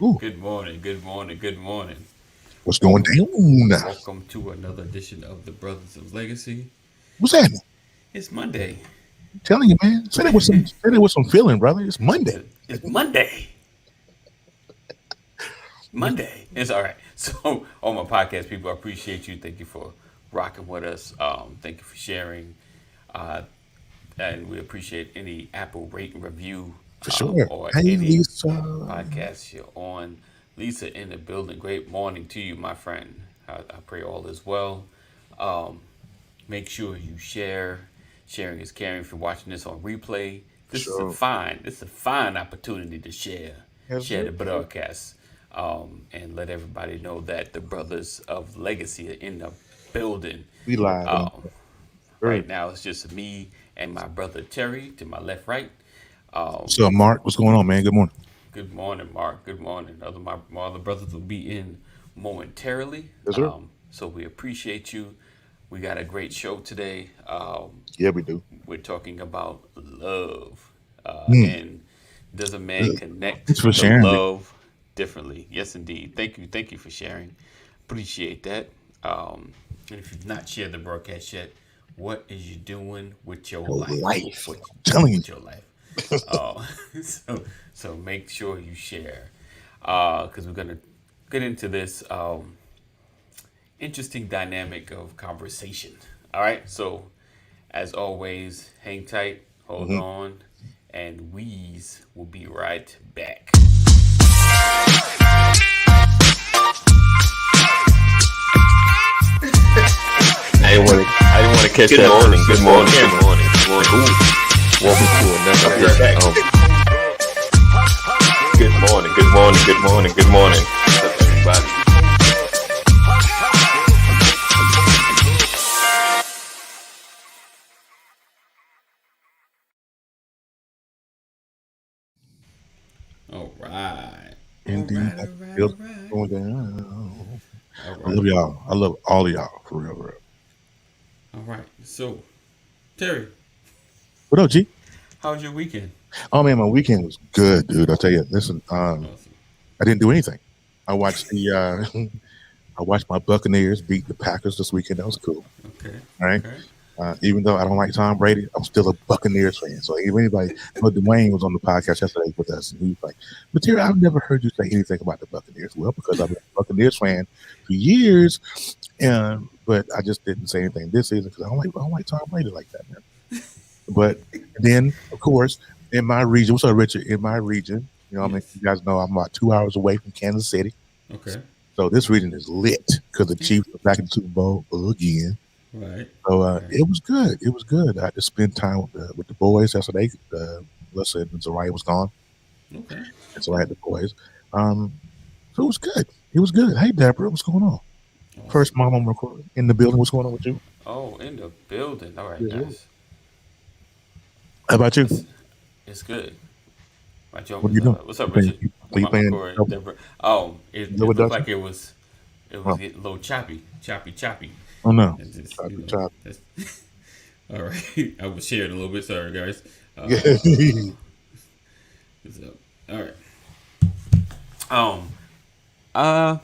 Ooh, Good morning, good morning, good morning. what's going Welcome, down? welcome to another edition of the Brothers of Legacy. What's happening? It's Monday. I'm telling you, man. Say that with some feeling, brother. It's Monday. It's Monday. Monday. It's all right. So, all my podcast people, I appreciate you. Thank you for rocking with us. Thank you for sharing. Uh, and we appreciate any Apple rate and review For sure. or Hey, any Lisa. podcast you're on. Lisa in the building. Great morning to you, my friend. I pray all is well. Um, Make sure you share. Sharing is caring. If you're watching this on replay, For sure. this is a fine opportunity to share. Yes, Share sir. the broadcast, and let everybody know that the brothers of Legacy are in the building. We live on Um, Earth. right now, it's just me and my brother Terry to my left, right. Um, What's up, Mark? What's going on, man? Good morning. Good morning, Mark. Good morning. My other brothers will be in momentarily. Yes, sir. So we appreciate you. We got a great show today. Yeah, we do. We're talking about love. Mm. And does a man connect Thanks for to sharing, Lee. love differently? Yes, indeed. Thank you. Thank you for sharing. Appreciate that. And if you've not shared the broadcast yet, what is you doing with your Your life? life. What I'm you doing telling you. with your life? Uh, so make sure you share because we're gonna get into this interesting dynamic of conversation. All right. So as always, hang tight, hold Hmm. on, and Weeze will be right back. I didn't want to catch that first. Good morning. Good morning. Good morning. Welcome to another edition of Good morning. Good morning. Good morning. Good morning. What's up, everybody? All right. All Indeed. right. All right. Feels All right. going down. All I right. love y'all. I love all of y'all, for real, for real. All right. So, Terry, What up, G? how's your weekend? Oh, man, my weekend was good, dude. I'll tell you. Listen, Awesome. I didn't do anything. I watched the I watched my Buccaneers beat the Packers this weekend. That was cool. Okay. All right. Okay. Even though I don't like Tom Brady, I'm still a Buccaneers fan. So if anybody, Dwayne was on the podcast yesterday with us, and he was like, "Material, I've never heard you say anything about the Buccaneers." Well, because I've been a Buccaneers fan for years, and but I just didn't say anything this season because I don't like Tom Brady like that, man. But then, of course, in my region, what's up, Richard? In my region, I mean, Yes. you guys know I'm about 2 hours away from Kansas City, Okay. so this region is lit because the Chiefs are back in the Super Bowl again. Right. So Right. it was good. It was good. I had to spend time with the boys yesterday. Listen, Zariah was gone, Okay. and so I Okay. had the boys. Um, so it was good. It was good. Hey, Deborah, what's going on? Awesome. First mom on record in the building. What's going on with you? Oh, in the building. All right, Yes, sir. guys. How about you? It's it's good. My joke What are is you doing? what's up, You playing? Richard? Are you My playing Corey, double, Deborah. Oh, it double looked dutch? like it was Oh, getting a little choppy. oh no. And just Choppy, choppy. that's all right. I was sharing a little bit. Sorry, guys. Yeah. Uh, so, all right. Um. Uh.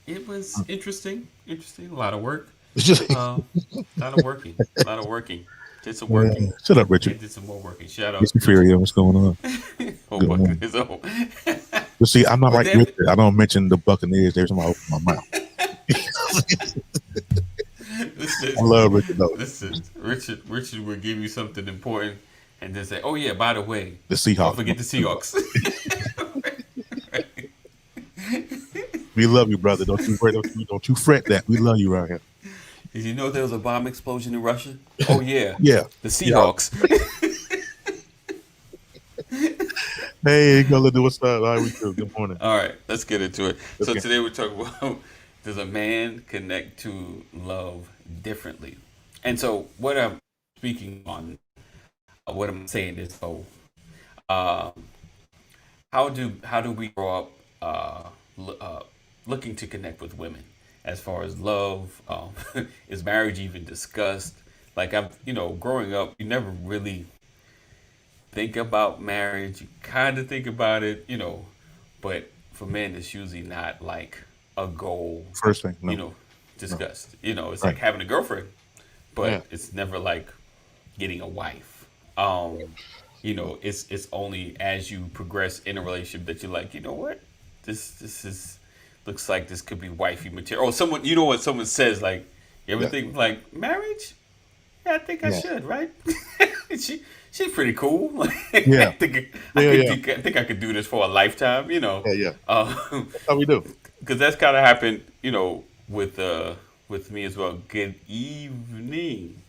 It was interesting. Interesting. A lot of work. It's just A lot of working. A lot of working. Did some yeah. working Shut up, Richard. and did some more working. Shout out, Mr. Richard. Furio, what's going on? Oh, Good bucket morning. his own. You see, I'm not But like then, Richard. I don't mention the Buccaneers every time I open my mouth. I listen, love Richard though. listen. Richard will give you something important, and then say, "Oh yeah, by the way, The don't Seahawks. forget the Seahawks." We love you, brother. Don't you fret that. We love you right here. Did you know there was a bomb explosion in Russia? Oh yeah, Yeah. the Yeah. Seahawks. Hey, gonna do what's up? How are we do? Good morning. All right, let's get into it. Let's So get today we're talking about does a man connect to love differently? And so what I'm speaking on, what I'm saying is, uh, how do we grow up looking to connect with women as far as love? Is marriage even discussed? Like growing up, you never really think about marriage. You kind of think about it, but for men, it's usually not like a goal, First thing, you no, know, no, discussed. You know, it's right, like having a girlfriend, but yeah, it's never like getting a wife. You know, it's only as you progress in a relationship that you're like, you know what, this is looks like this could be wifey material. Or someone, you know what someone says like, you ever yeah, think like marriage? Yeah, I think I yeah, should, right? She's pretty cool. yeah, I think I yeah, could yeah, do, I think I could do this for a lifetime, you know. yeah, yeah. Uh, That's how we do. because that's kind of happened, you know, with me as well. Good evening,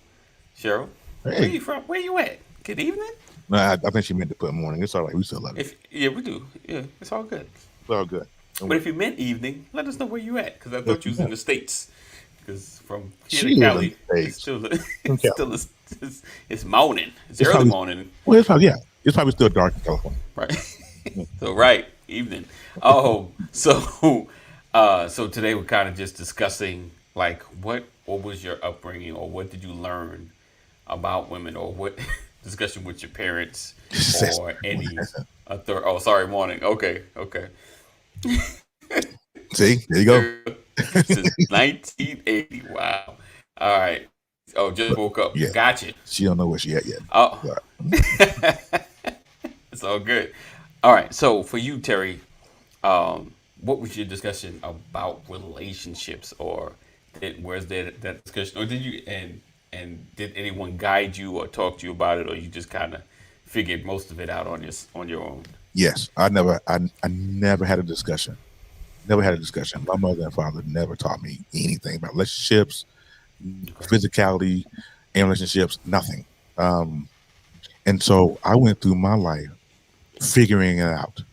Cheryl. Where Hey, you from? Where you at? Good evening. no, I think she meant to put morning. It's all right. We still love it. If yeah, we do. Yeah, it's all good. It's all good. Don't But worry. if you meant evening, let us know where you at. Because I Yes, thought you was ma'am. in the states. Because from here She to is in Cali, the it's States. still In it's Cali. still it's morning. It's It's early probably morning, well. It's probably yeah. It's probably still dark in California. right? Yeah. So right evening. Oh, so so today we're kind of just discussing like what was your upbringing or what did you learn about women or what discussion with your parents or any oh sorry morning okay See, there you go. there since 1980 wow all right oh just But woke up yeah, gotcha she don't know where she at yet. oh But it's all good all right so for you Terry what was your discussion about relationships or where's that discussion or did you and did anyone guide you or talk to you about it or you just kind of figured most of it out on your own. yes, I never had a discussion. Never had a discussion. My mother and father never taught me anything about relationships, Okay. physicality, and relationships. Nothing. Um, and so I went through my life figuring it out.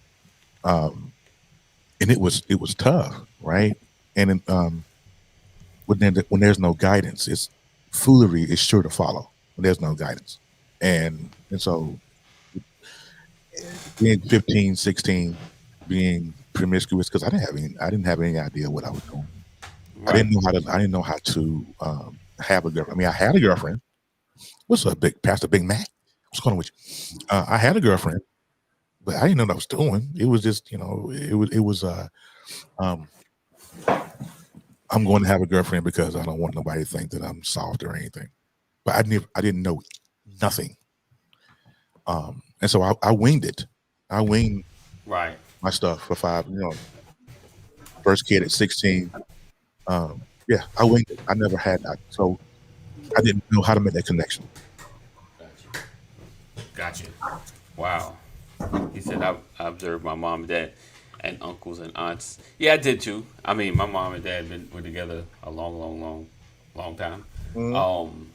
Um, and it was tough, right? And when there's no guidance, it's foolery is sure to follow when there's no guidance. And so being 15, 16, being promiscuous because I didn't have any idea what I was doing. Right. I didn't know how to have a girlfriend. I mean, I had a girlfriend. What's up, big Pastor Big Mac? What's going on with you? I had a girlfriend, but I didn't know what I was doing. It was just, it was um, I'm going to have a girlfriend because I don't want nobody to think that I'm soft or anything. But I didn't know nothing. And so I winged it. I winged Right. my stuff for first kid at 16. Yeah, I winged it. I never had that. So I didn't know how to make that connection. Gotcha. Wow. He said I observed my mom and dad and uncles and aunts. Yeah, I did too. I mean, my mom and dad were together a long time. Mhm. Um,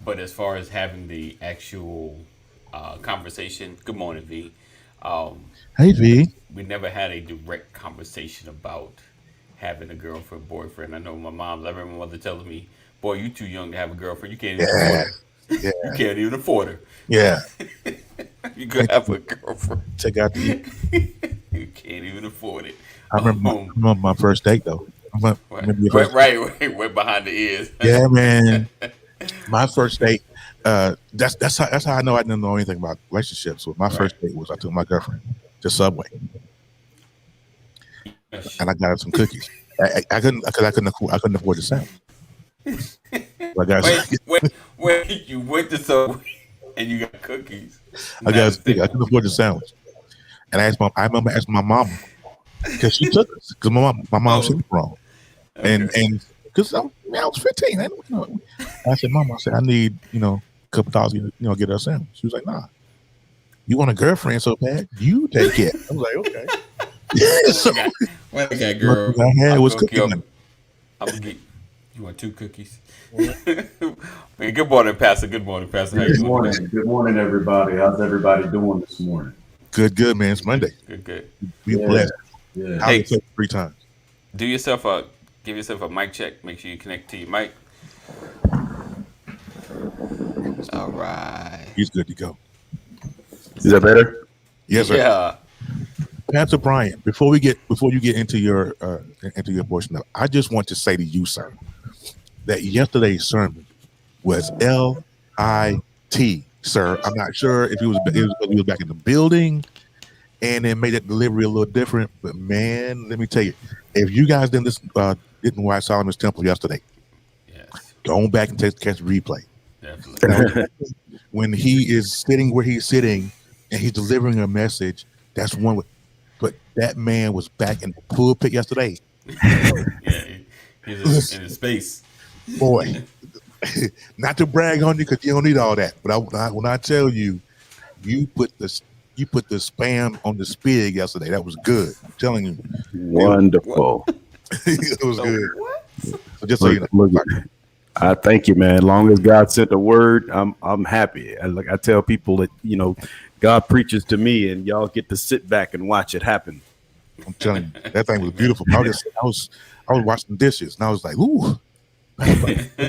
but as far as having the actual conversation, good morning, V. Um, Hey V. we never had a direct conversation about having a girlfriend, boyfriend. I know I remember my mother telling me, "Boy, you too young to have a girlfriend. You can't even afford Yeah, her. yeah, You can't even afford her. yeah. You could Thank have you. a girlfriend. Check out the. You can't even afford it." I remember my, I Um, remember my first date though. Remember your first date? went behind the ears. Yeah, man. My first date. That's how I know I didn't know anything about relationships. Well, my Right. first date was I took my girlfriend to Subway Yes. and I got her some cookies. I couldn't because I couldn't afford the sandwich. So Wait, you went to Subway and you got cookies. I Not got a I couldn't sandwich. afford the sandwich. And I remember asking my mom because she took us because my mom Oh, chaperoned okay. and because I was 15. I said, Mom, I said I need a couple dollars get her a sandwich. She was like, Nah, you want a girlfriend so bad, you take it. I was like, okay. So What I got, one girl? thing I had I'm was gonna cookie kill. money. I'm gonna get. You want two cookies? Man, good morning, Pastor. Good morning, Pastor. How you Good doing morning. today? Good morning, everybody. How's everybody doing this morning? Good, man. It's Good, Monday. good, good. We Yeah, blessed. yeah. I'll Hey, get touched 3 times. do yourself a give yourself a mic check. Make sure you connect to your mic. All right. He's good to go. Is that better? Yes, sir. Yeah. Pastor Brian, before you get into your portion, I just want to say to you, sir, that yesterday's sermon was LIT, sir. I'm not sure if he was because he was back in the building, and then made that delivery a little different. But man, let me tell you, if you guys didn't watch Solomon's Temple yesterday, Yes, go back and catch the replay. definitely. Now, when he is sitting where he's sitting and he's delivering a message, that's one. But that man was back in the pulpit yesterday. Yeah, he's in his space. Boy, not to brag on you because you don't need all that. But when I tell you, you put the you put the spam on the spig yesterday. That was good. I'm telling you, Wonderful. it was So good. what? So just so you know, Look, I thank you, man. Long as God sent a word, I'm happy. I tell people that God preaches to me, and y'all get to sit back and watch it happen. I'm telling you, that thing was beautiful. I was washing dishes, and I was like, ooh. I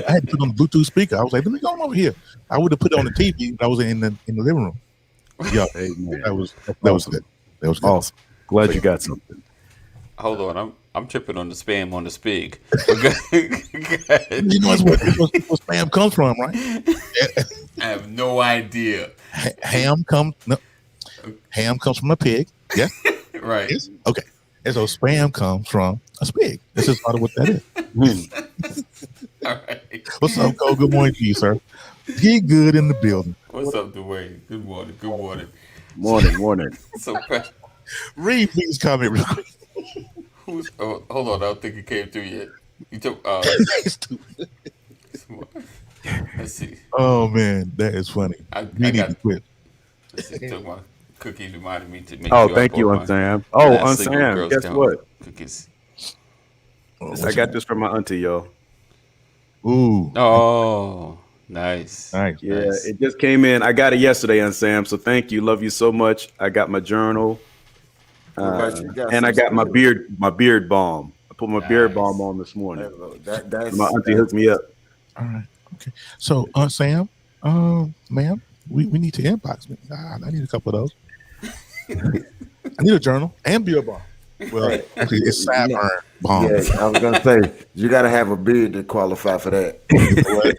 had to put on the Bluetooth speaker. I was like, let me go over here. I would have put it on the TV, but I was in the living room. Yeah, Amen. that was Awesome. good. That was good. Awesome. Glad you got something. Hold on, I'm tripping on the spam on the spig. But go ahead. You know that's what spam comes from, right? I have no idea. Ham comes from a pig. Yeah. Right. Yes. Okay. And so spam comes from a spig. This is part of what that is. All right. What's up, Cole? Good morning to you, sir. He good in the building. What's up, Dwayne? Good morning. Good morning. Morning. So, Read please comment real quick. who's? Oh, hold on. I don't think it came through yet. You took. Stupid. Let's see. Oh man, that is funny. I We need got. to quit. Let's see. Took my cookies. Reminded me to make Oh, sure I thank you, bought my Unsam. Oh, last single Unsam. Girl Guess Scout what? cookies. Oh, I got this from my auntie, y'all. Ooh, Oh, nice. nice. Yeah, Nice. it just came in. I got it yesterday, Unsam. So thank you. Love you so much. I got my journal, What about you? Got and I some got special? my beard balm. I put my beard balm Nice. on this morning. My That's auntie hooked me up. All right. Okay. So, Sam, ma'am, we need to inbox me. I need a couple of those. I need a journal and beer bar. Well, hey, actually, it's you know, sideburn bomb. yeah. I was gonna say you got to have a beard to qualify for that. You know what?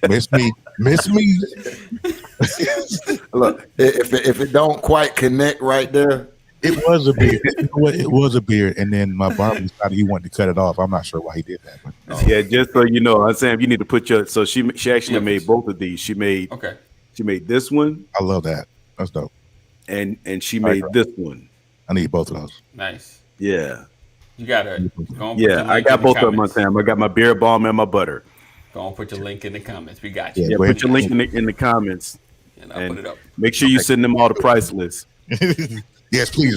Miss me. Look, if it don't quite connect right there, It was a beard. You know what? It was a beard, and then my barber decided he wanted to cut it off. I'm not sure why he did that, but Yeah, just so you know, Unsam, you need to put your. So she actually Yeah, made both of these. She made Okay. this one, I love that. That's dope. and she All right, made this one. I need both of those. Nice. Yeah, You gotta go and put yeah. your I link got in the both of them, comments. Unsam. I got my beard balm and my butter. Go and put your link in the comments. We got Yeah, you. Yeah, go put ahead. your link in the comments, And I'll put it and up. make sure you send them all the price list. Yes, please.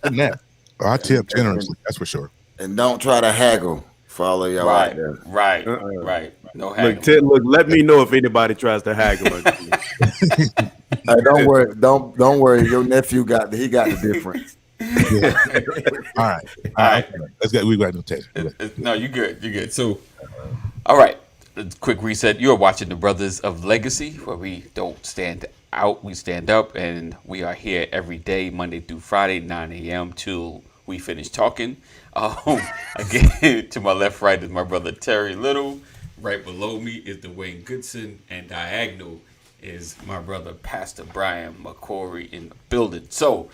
Send that. I tip and, generously. That's for sure. and don't try to haggle for all of y'all out Right. there. Right. Uh-uh. Right. No Look, haggling. Ted, let me know if anybody tries to haggle. Hey, don't worry, don't worry. Your nephew got the difference. Yeah. All right. All right. Okay. Let's get we got no text. No, you good. You good. So, all right. A quick reset. You are watching the Brothers of Legacy, where we don't stand out, we stand up, and we are here every day, Monday through Friday, 9 a.m. till we finish talking. Again, to my left, right is my brother Terry Little. Right below me is Dwayne Goodson, and diagonal is my brother Pastor Brian McCory in the building. So,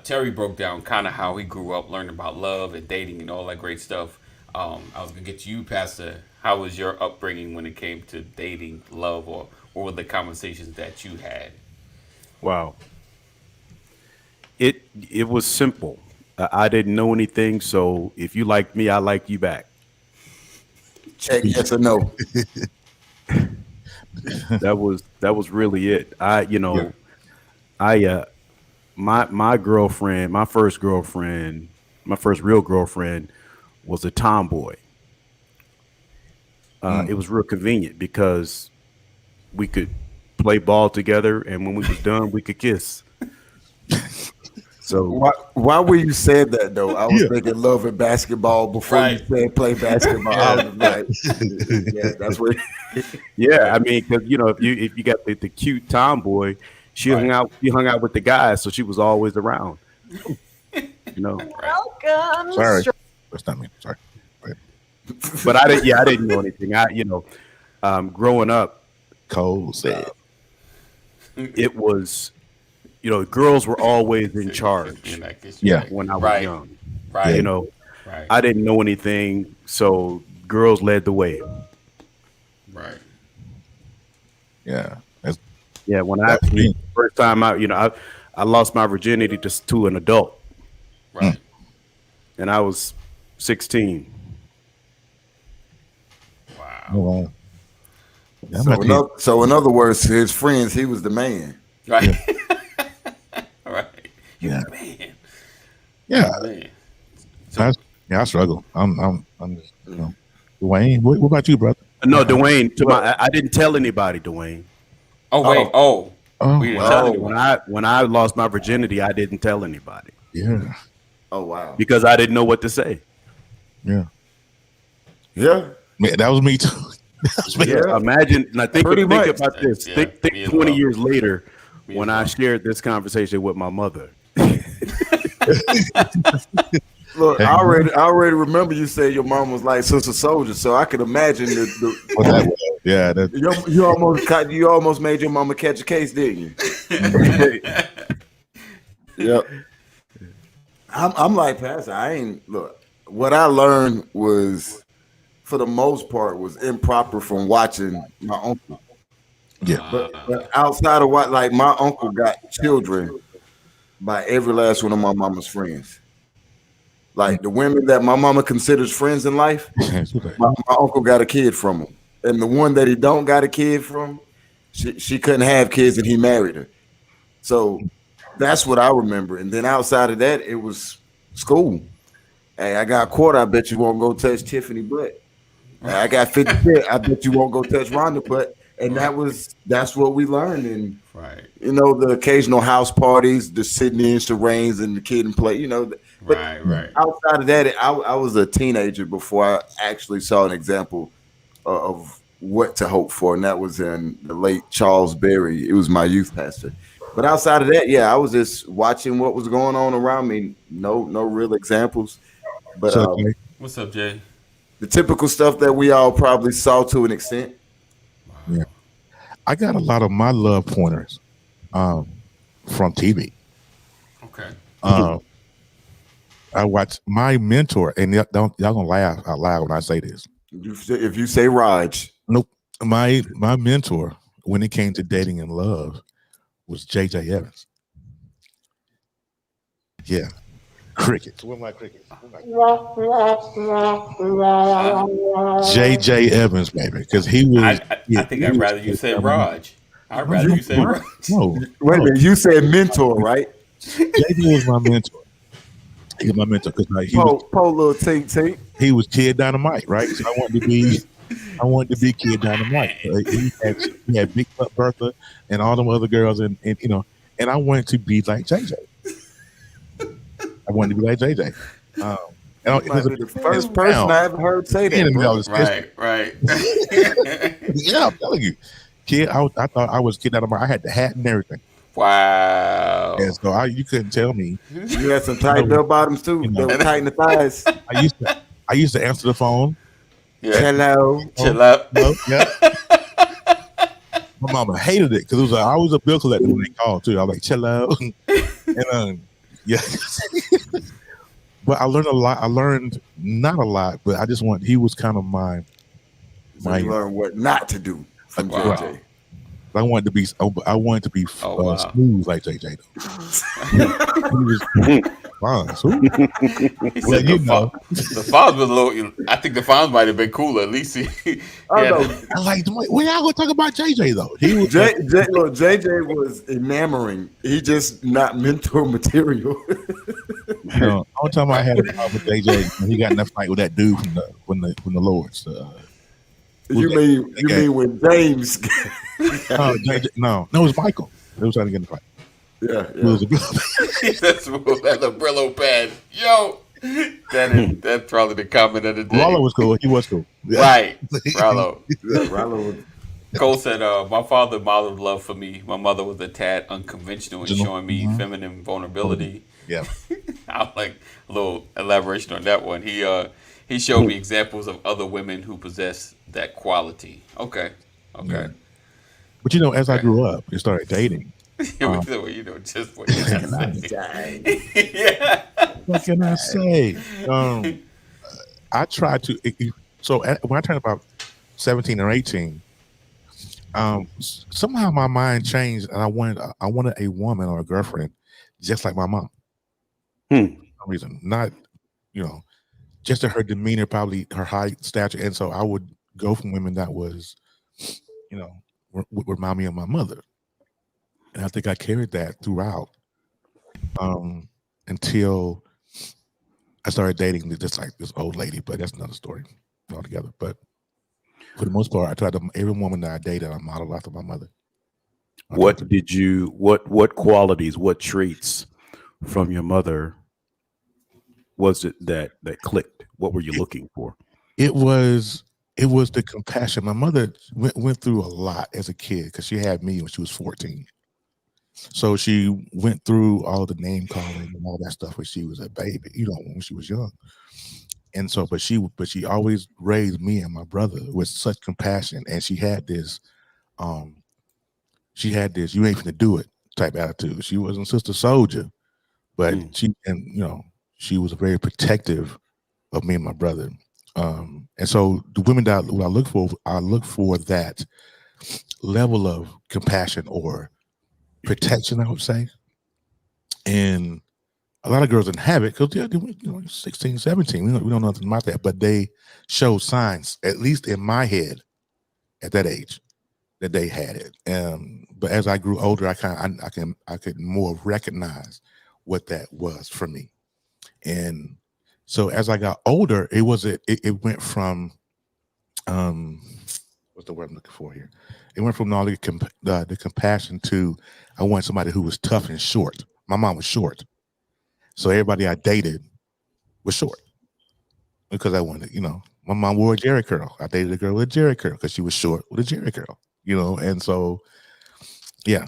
Terry broke down kind of how he grew up, learning about love and dating and all that great stuff. I was gonna get to you, Pastor. How was your upbringing when it came to dating, love, or what were the conversations that you had? Wow. It was simple. I didn't know anything, so if you liked me, I liked you back. Check yes or no. That was really it. Yeah. My girlfriend, my first real girlfriend was a tomboy. It was real convenient because we could play ball together, and when we was done, we could kiss. So Why when you said that though? I was Yeah. thinking love and basketball before Right. you said play basketball. I was like, yeah, that's what. yeah, I mean, because if you got the cute tomboy, she Right. hung out with the guys, so she was always around. You know, Welcome. Sorry. That's not me. Sorry. Right. but I didn't know anything. Growing up, Cole said. it was girls were always in In charge that case, Yeah. when I was right, young. Yeah. You right, know, right, I didn't know anything, so girls led the way. right. Yeah. That's Yeah, when that was me. first time out, I lost my virginity to an adult, Mm. Right. and I was 16. Oh, Wow. wow. Yeah, I'm So about to hit. in other words, to his friends, he was the man. Right. Yeah. Right. You Yeah. the man. You Yeah. the man. I, So, yeah, I struggle. I'm just, Dwayne, what about you, brother? No, Dwayne, Well, I didn't tell anybody, Dwayne. oh wait. oh, Oh, Oh, we didn't wow. tell oh, When anyone. I lost my virginity, I didn't tell anybody Yeah. oh, wow. because I didn't know what to say. Yeah. Yeah, Man, that was me too. That was me. Yeah, yeah, imagine. Now pretty think much. about this. Yeah, Think me as 20 well. years later Me when as I well. shared this conversation with my mother. Look, Hey, I already remember you said your mom was like Sister Soldier, so I could imagine what that was. Yeah. That. you almost made your mama catch a case, didn't you? Mhm. Yep. I'm like Pastor. I ain't look. What I learned was, for the most part, was improper from watching my uncle. Yeah. But outside of what, like my uncle got children by every last one of my mama's friends. Like the women that my mama considers friends in life, my uncle got a kid from them, and the one that he don't got a kid from, she couldn't have kids, and he married her. So that's what I remember. And then outside of that, it was school. Hey, I got a quarter. I bet you won't go touch Tiffany butt. Hey, I got 50 cents. I bet you won't go touch Rhonda butt. And Right. that's what we learned. And Right. the occasional house parties, the sitting in charades and the kid and play. But Right. Yeah. Right. outside of that, I was a teenager before I actually saw an example of what to hope for, and that was in the late Charles Berry. It was my youth pastor. But outside of that, yeah, I was just watching what was going on around me. No real examples, but So, okay, What's up, Jay? the typical stuff that we all probably saw to an extent. yeah, I got a lot of my love pointers um, from TV. Okay. Um, I watched my mentor, and y'all gonna laugh out loud when I say this. If you say Raj, Nope, my mentor when it came to dating and love was J.J. Evans. Yeah, crickets. Where my crickets? Uh, J.J. Evans, baby, because he was. I think I'd rather you say Raj. I'd rather you say Raj. No, wait a no. minute, you said mentor, right? JJ was my mentor. He was my mentor because like, Po little tink tink. he was Kid Dynamite, right? So I wanted to be Kid Dynamite. So he had Big Butt Bertha and all them other girls, and and I wanted to be like JJ. I wanted to be like JJ. And You might be the first person I ever heard say that, bro. Right. Right. Yeah, I'm telling you, kid. I thought I was Kid Dynamite. I had the hat and everything, Wow. and so you couldn't tell me. You had some tight bell bottoms too. You know. They were tight in the thighs. I used to answer the phone. Yeah. Hello. Chill out. No, yeah. My mama hated it because it was like, I was a bill collector when they called too. I was like, "Cello," and yeah. But I learned a lot. I learned not a lot, but I just want. He was kind of my. So you learn what not to do from Wow. JJ. I wanted to be. I wanted to be Oh, wow. smooth like JJ though. He was fine. So, He well, said you the, know, the Fonz was a little. I think the Fonz might have been cooler. At least he Oh had no, I like. When y'all gonna talk about JJ though? He was. Look, JJ was enamoring. He just not mentor material. Only time I had a problem with JJ when he got in that fight with that dude from the Lords. you mean when James? JJ, no, it was Michael. They was trying to get in the fight. Yeah, It was That's that Brillo pad. Yo, that's probably the comment of the day. Rollo was cool. He was cool. Yeah. Right, Rollo. yeah. Rollo was, Cole said, "My father modeled love for me. My mother was a tad unconventional in showing me feminine vulnerability." Yeah. I like a little elaboration on that one. He showed me examples of other women who possess that quality. Okay. But as I grew up and started dating, Um, Just what can I Can I say? say? Yeah. what can I say? I tried to. When I turned about 17 or 18, somehow my mind changed, and I wanted a woman or a girlfriend just like my mom. Hmm. For some reason, not you know, just in her demeanor, probably her height, stature, and so I would go from women that was, you know, would remind me of my mother, and I think I carried that throughout um, until I started dating just like this old lady. But that's another story altogether. But for the most part, I tried to every woman that I dated, I modeled after my mother. I tried to. What qualities, what traits from your mother was it that clicked? What were you It, looking for? it was it was the compassion. My mother went through a lot as a kid because she had me when she was 14. So she went through all the name calling and all that stuff when she was a baby, when she was young. And so, but she always raised me and my brother with such compassion, and um, she had this "you ain't finna do it" type attitude. She wasn't Sister Soldier, but Mm. she was very protective of me and my brother. And so the women that what I look for that level of compassion or protection, I would say. And a lot of girls didn't have it because they were 16, 17. We don't know nothing about that, but they showed signs, at least in my head at that age, that they had it. But as I grew older, I could more recognize what that was for me. And so as I got older, it went from um what's the word I'm looking for here? It went from all the compassion to I want somebody who was tough and short. My mom was short, so everybody I dated was short because I wanted, my mom wore a Jerry curl. I dated a girl with a Jerry curl because she was short with a Jerry curl, and so yeah,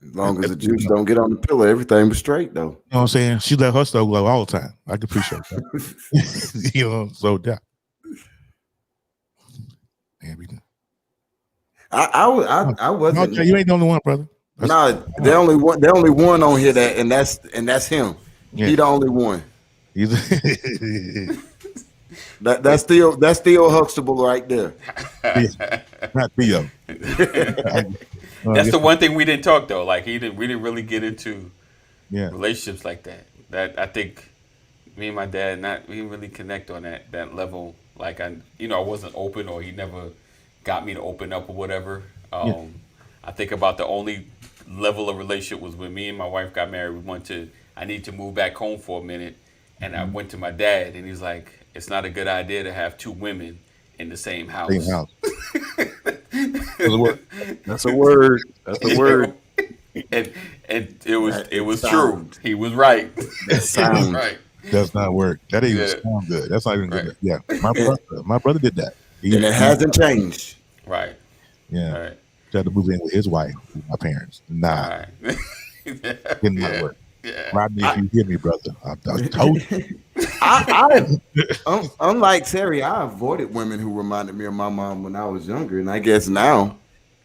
As long as the juice don't get on the pillow, everything was straight though. what I'm saying? She let her stuff glow all the time. I can appreciate that. So yeah. Everything. I Okay, wasn't. you ain't the only one, brother. No, the only one on here that's him. Yeah. He the only one. He's That's still Huxtable right there. not Theo. That's Yes, the one thing we didn't talk though. Like we didn't really get into yeah. relationships like that. That I think me and my dad not we didn't really connect on that level. Like I wasn't open or he never got me to open up or whatever. Yeah. I think about the only level of relationship was when me and my wife got married. I need to move back home for a minute, and I Mhm. went to my dad, and he's like, "It's not a good idea to have two women in the same Same house." house. Does it work? That's a word. That's a word. and it It was true. sound He was right. that He was sound right. Does not work. That ain't even Yeah. sound good. That's not even Right. good. Yeah. My and, brother, my brother did that. and it hasn't changed. Right. Yeah. Right. Tried to move in with his wife, with my parents. Nah, Right. did not Yeah. work. Yeah. Rodney, if I you hear me, brother, I told I unlike Terry, I avoided women who reminded me of my mom when I was younger, and I guess now,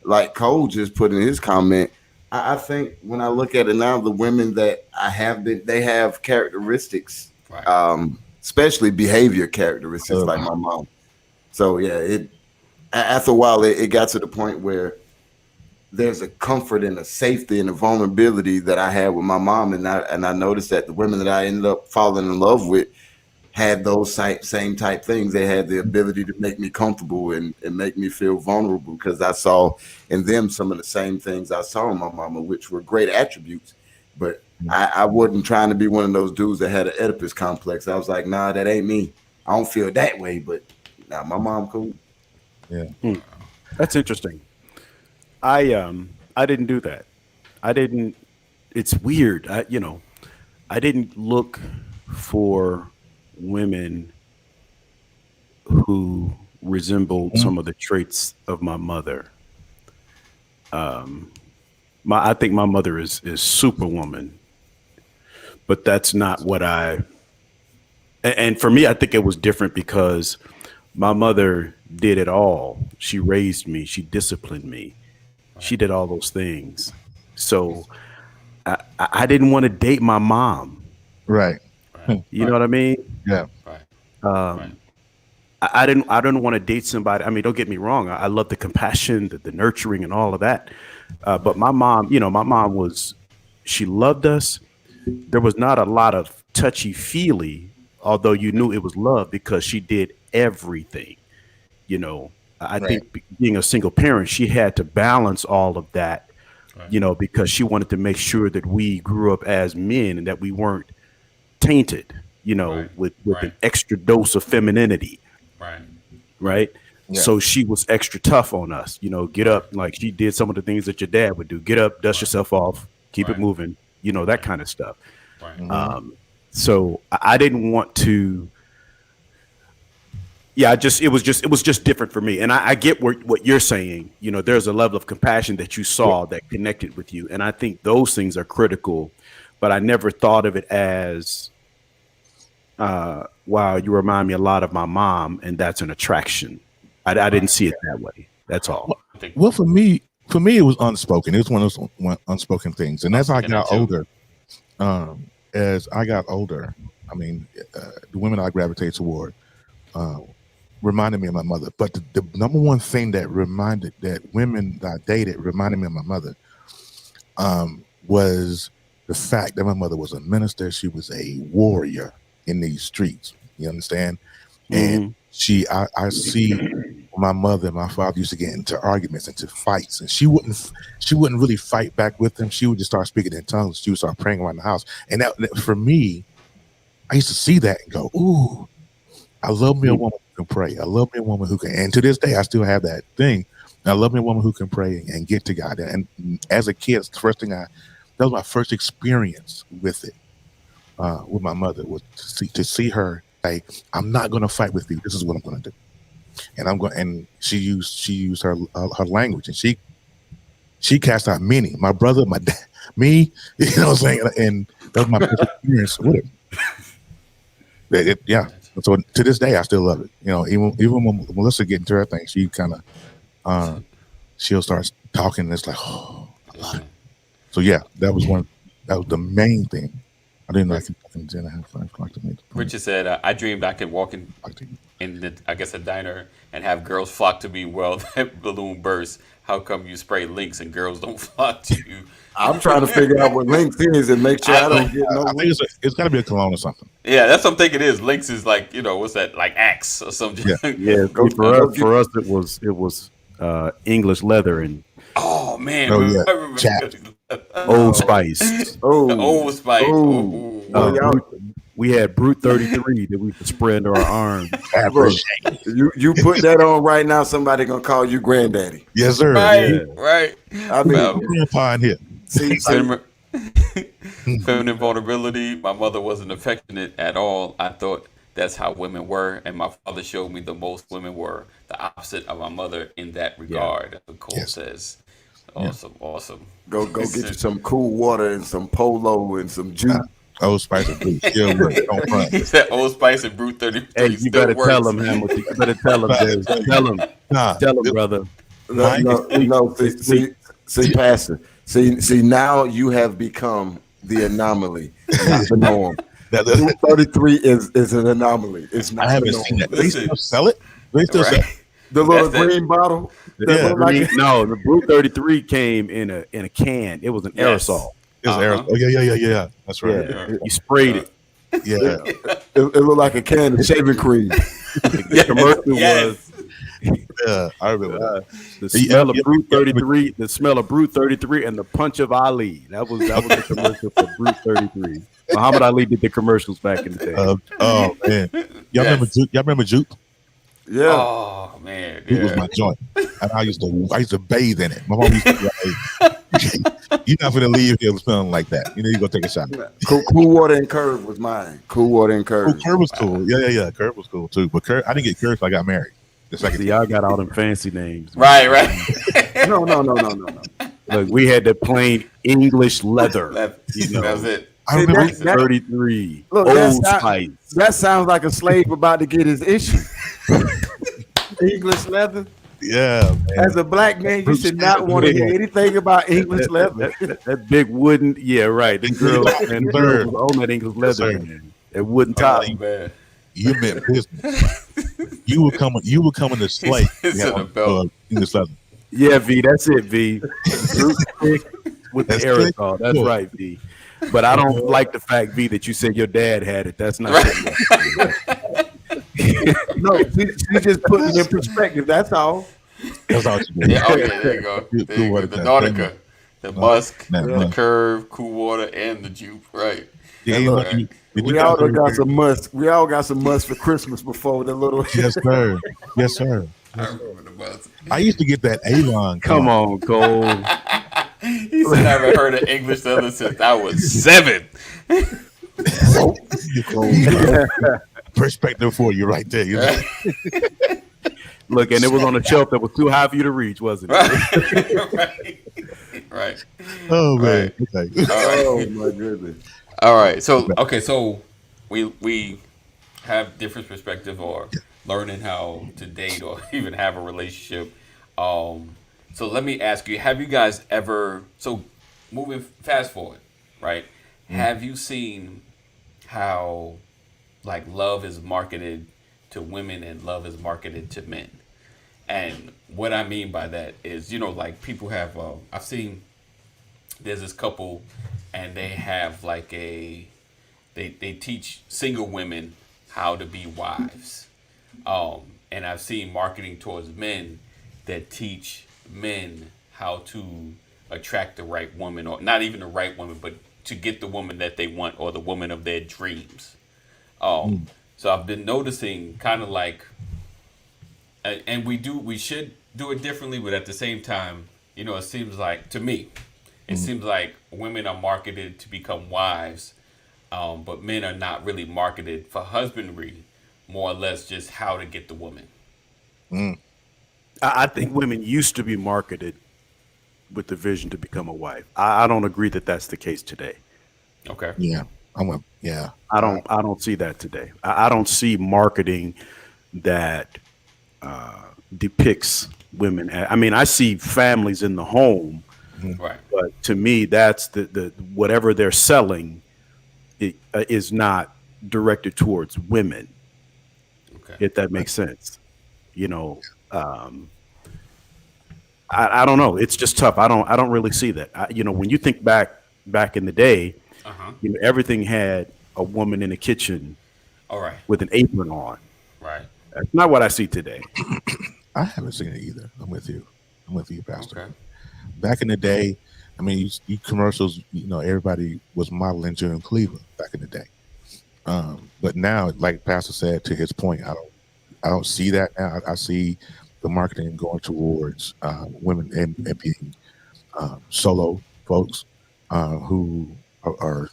like Cole just put in his comment, I think when I look at it now, the women that I have been, they have characteristics, Right. especially behavior characteristics, you. like my mom. So yeah, after a while, it got to the point where there's a comfort and a safety and a vulnerability that I had with my mom, and I noticed that the women that I ended up falling in love with had those same type things. They had the ability to make me comfortable and make me feel vulnerable because I saw in them some of the same things I saw in my mama, which were great attributes. But I wasn't trying to be one of those dudes that had an Oedipus complex. I was like, nah, that ain't me. I don't feel that way, but nah, my mom cool. Yeah. Hmm. That's interesting. I didn't do that. I didn't. It's weird. I didn't look for women who resembled Mhm. some of the traits of my mother. I think my mother is superwoman, but that's not what and for me, I think it was different because my mother did it all. She raised me, she disciplined me, she did all those things. So I didn't want to date my mom. Right. Right. You know what I mean? Yeah. Right. Right. Um, I didn't want to date somebody. I mean, don't get me wrong. I love the compassion, the nurturing, and all of that. But my mom, my mom she loved us. There was not a lot of touchy feely, although you knew it was love because she did everything. You know, I Right. think being a single parent, she had to balance all of that. Right. Because she wanted to make sure that we grew up as men and that we weren't tainted. Right. With Right. an extra dose of femininity, Right. right? Yeah. So she was extra tough on us. Get Right. up, like she did some of the things that your dad would do. Get up, dust Right. yourself off, keep it Right. moving. That Right. kind of stuff. Right. Mhm. So I didn't want to. Yeah, it was just different for me, and I get what you're saying. There's a level of compassion that you Yeah. saw that connected with you, and I think those things are critical. But I never thought of it as, wow, you remind me a lot of my mom, and that's an attraction. I didn't Right. see it that way. That's all. I think Well, for me, it was unspoken. It was one of those unspoken things. And as I unspoken got that too. older, as I got older, I mean, the women I gravitate toward uh, reminded me of my mother. But the number one thing that women that I dated reminded me of my mother was the fact that my mother was a minister. She was a warrior in these streets. You understand? And Mhm. I see my mother and my father used to get into arguments, into fights, and she wouldn't really fight back with them. She would just start speaking in tongues. She would start praying around the house, and that for me, I used to see that and go, "Ooh, I love me a woman who can pray. I love me a woman who can." And to this day, I still have that thing. I love me a woman who can pray and get to God. And as a kid, it's the first thing that was my first experience with it, with my mother, was to see her say, "I'm not going to fight with you. This is what I'm going to do." And I'm going. And she used her language, and she cast out many. My brother, my dad, me. You know what I'm saying? And that was my first experience with it. Yeah. So to this day, I still love it. Even when Melissa get into her thing, she kind of she'll start talking. And it's like, oh, I love it. So yeah, that was the main thing. I didn't like it. I didn't have fun. Like to make the point. Richard said, "I dreamed I could walk Like to- in the, I guess, a diner and have girls flock to me. Well, that balloon bursts. How come you spray links and girls don't flock to you?" I'm trying to figure out what links is and make sure I don't get no I think links. it's got to be a cologne or something. Yeah, that's what I'm thinking. It is links is like, what's that, like Axe or something? Yeah. Yeah, Go- for go us, for us, it was English leather and Oh man, Oh, yeah. I remember Chat. Old Spice. Oh, the Old Spice. oh, Uh, y'all- we had Brute 33 that we could spray under our arm. Look, you put that on right now, somebody gonna call you granddaddy. Yes, sir. Right, Yeah. right. I mean, Well, Grandpa in here. see, feminine vulnerability. My mother wasn't affectionate at all. I thought that's how women were, and my father showed me the most women were the opposite of my mother in that regard. That's what Cole Yes. says. Awesome, awesome. go get you some cool water and some polo and some juice. Old Spice and Blue still work. Don't front. That Old Spice and Brute 33 Hey, you still better works. tell him, Hamilton. You better tell him, Dave. Tell him, Nah, brother. No, no, see, Pastor. See, now you have become the anomaly, not the norm. that, 33 is an anomaly. It's not I haven't the seen norm. that. They still sell it. They still sell it. Right. The little That's that- green bottle. that Yeah. look like No, the Brute 33 came in a can. It was an Yes. aerosol. It's Uh-huh. Oh yeah. That's right. Yeah, you sprayed it. Yeah. it looked like a can of shaving cream. The commercial Yes. Yeah. I remember that. was the smell of Yeah. Brute 33, the smell of Brute 33, and the punch of Ali. That was the commercial for Brute 33. Muhammad Ali did the commercials back in the day. Oh man. Y'all Yes. remember Juke? Y'all remember Juke? Yeah. Oh man, Juke was yeah. my joint. And I used to bathe in it. My mom used to be like, "You're not gonna leave here smelling like that. You go take a shot." Cool water and Curve was mine. Cool water and Oh, Curve. Curve was cool. Yeah. Curve was cool too. But I didn't get Curve till I got married. The second See, y'all got all them fancy names. Right. No. Look, we had the plain English leather. That You know. was it. I remember See, that- 33. Look, Old that's not- Spice. That sounds like a slave about to get his issue. English leather. Yeah, man. As a black man, you Brute should strength. not want to hear anything about English leather. That big wooden, yeah, right. Them girls, man, the girls Sir. was on that English Yes, leather, sir. man. That wooden top. Oh man, You meant business. You were coming to slay. it's Yeah, in the on belt. English leather. Yeah, V, that's it, V. Brute stick with the That's click. aerosol. That's Look, right, V. But I don't like the fact, V, that you said your dad had it. That's not Right. good enough. No, she just putting it in perspective. That's all. that's all you Yeah. did. Oh yeah. There you go. Cool There you go. water The cut. Nautica, the musk, That Yeah. the much. curve, cool water, and the juke. Right. Yeah, And you know, look, Right. did you we all guys done ever got hear? some must. We all got some must for Christmas before the little. Yes, sir. Yes, sir. I remember the musk. I used to get that Avon Come cologne. on, Cole. He said I haven't heard of English leather since I was 7. Perspective for you right there. You know? Look, and it was on a shelf that was too high for you to reach, wasn't it? Right. Right. Oh man. Right. Okay. All right. Oh my goodness. All right. So okay. So we have different perspective or learning how to date or even have a relationship. So let me ask you: have you guys ever? So moving fast forward, right? Have you seen how like love is marketed to women and love is marketed to men? And what I mean by that is, like people have. I've seen there's this couple, and they have like they teach single women how to be wives. And I've seen marketing towards men that teach men how to attract the right woman, or not even the right woman, but to get the woman that they want or the woman of their dreams. So I've been noticing kind of like, and we should do it differently, but at the same time, it seems like to me, it seems like women are marketed to become wives, but men are not really marketed for husbandry, more or less just how to get the woman. I think women used to be marketed with the vision to become a wife. I don't agree that that's the case today. Okay. Yeah. Yeah. I don't see that today. I don't see marketing that depicts women. I mean, I see families in the home, Right. but to me, that's the whatever they're selling is not directed towards women. Okay. If that makes sense, you know. Um, I don't know. It's just tough. I don't really see that. When you think back in the day, Uh huh. everything had a woman in the kitchen All right. with an apron on. Right. That's not what I see today. I haven't seen it either. I'm with you. Pastor. Okay. Back in the day, I mean, you commercials, everybody was modeling June Cleveland back in the day. But now, like Pastor said, to his point, I don't see that now. I see the marketing going towards women and being solo folks who are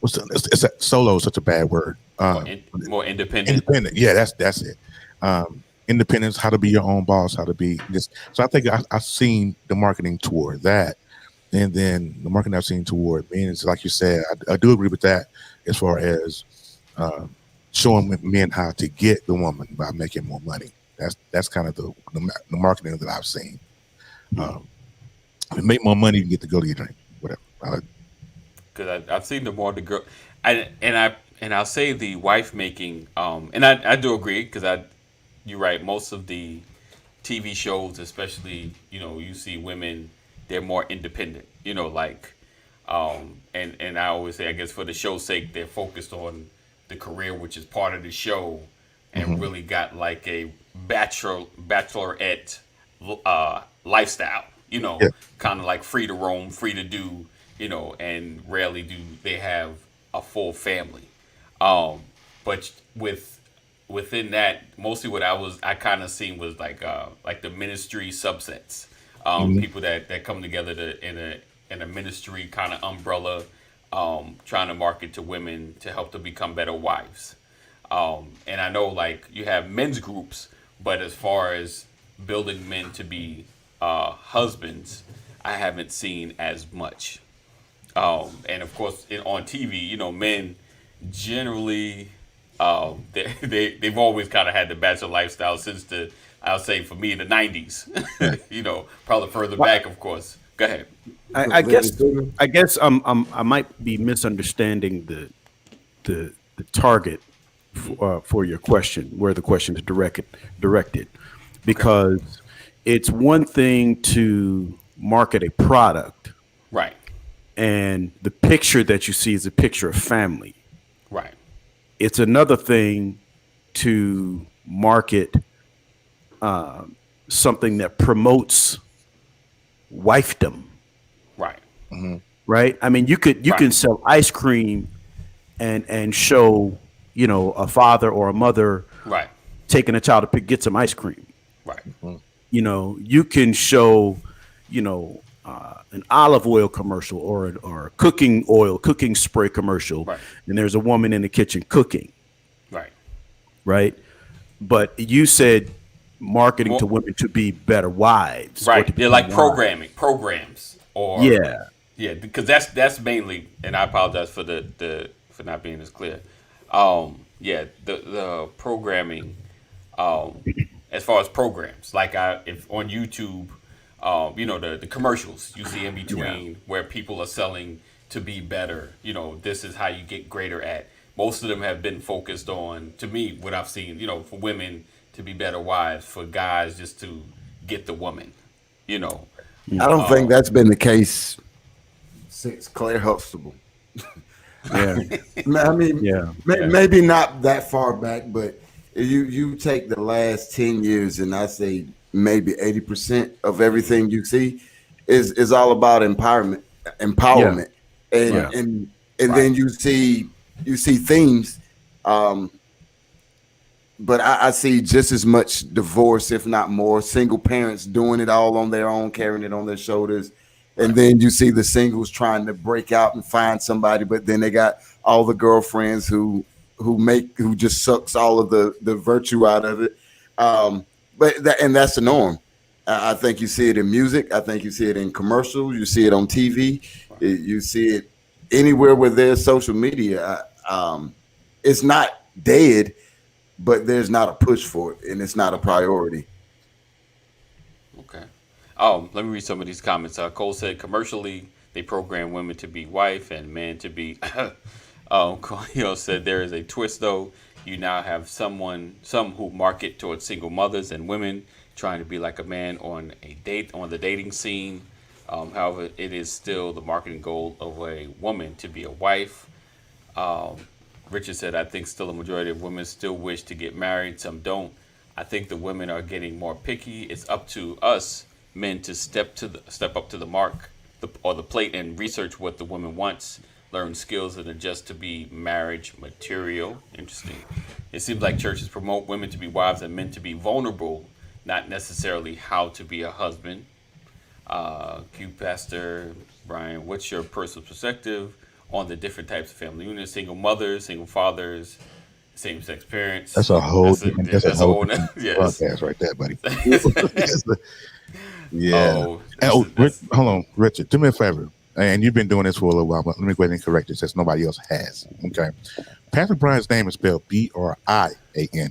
it's solo is such a bad word. More independent. Independent, yeah, that's it. Independence, how to be your own boss, how to be this. So I think I've seen the marketing toward that, and then the marketing I've seen toward men is like you said. I do agree with that as far as showing men how to get the woman by making more money. That's kind of the marketing that I've seen. Make more money, you get to go to your drink, whatever. Because I've seen the more the girl, and I'll say the wife making, and I do agree because you're right. Most of the TV shows, especially you see women, they're more independent. And I always say, I guess for the show's sake, they're focused on the career, which is part of the show, and really got like a bachelorette lifestyle. Yeah. Kind of like free to roam, free to do. And rarely do they have a full family. But within that, mostly what I kind of seen was like the ministry subsets, people that come together in a ministry kind of umbrella, trying to market to women to help them become better wives. And I know like you have men's groups, but as far as building men to be husbands, I haven't seen as much. And of course, on TV, men generally they've always kind of had the bachelor lifestyle since the I'll say for me the '90s. Yeah. Probably further back, of course. Go ahead. I guess I might be misunderstanding the target for your question, where the question is directed, Okay. because it's one thing to market a product, Right. and the picture that you see is a picture of family. Right. It's another thing to market something that promotes wifedom, Right. right? I mean, you Right. can sell ice cream and show, a father or a mother Right. taking a child to get some ice cream. Right. You can show, an olive oil commercial or a cooking spray commercial, Right. and there's a woman in the kitchen cooking, Right. right? But you said marketing to Well, women to be better wives or right. to They're become like wives. programs, or Yeah, yeah, because that's mainly. And I apologize for the for not being as clear. Yeah, the programming, um, as far as programs, like if on YouTube, the commercials you see in yeah, between where people are selling to be better. This is how you get greater at. Most of them have been focused on, to me, what I've seen. For women to be better wives, for guys just to get the woman. You know, I don't think that's been the case since Claire Huxtable. yeah, I mean, yeah, yeah, maybe not that far back, but you take the last 10 years, and I say maybe 80% of everything you see is all about yeah, empowerment, and yeah, right, and right, then you see themes, um, but I see just as much divorce, if not more, single parents doing it all on their own, carrying it on their shoulders. And right, then you see the singles trying to break out and find somebody, but then they got all the girlfriends who just sucks all of the virtue out of it. And that's the norm. I think you see it in music. I think you see it in commercials. You see it on TV. right. You see it anywhere where there's social media. It's not dead, but there's not a push for it, and it's not a Okay, priority. okay. Let me read some of these comments. Cole said commercially they program women to be wife and men to be. Coelho said there is a twist though. You now have some who market towards single mothers and women trying to be like a man on the dating scene. However, it is still the marketing goal of a woman to be a wife. Um, Richard said, I think still a majority of women still wish to get married. Some don't. I think the women are getting more picky. It's up to us men to step up to the mark or the plate and research what the woman wants, learn skills and adjust to be marriage material. Interesting. It seems like churches promote women to be wives and men to be vulnerable, not necessarily how to be a husband. Q Pastor Brian, what's your personal perspective on the different types of family units? Single mothers, single fathers, same sex That's parents. a whole That's a different. That's a that's a whole whole different yes. broadcast right there, buddy. Yeah. Oh, And, that's that's Hold on, Richard. Do me a favor. And you've been doing this for a little while, but let me go ahead and correct it since nobody else has. Okay. Pastor Brian's name is spelled Brian.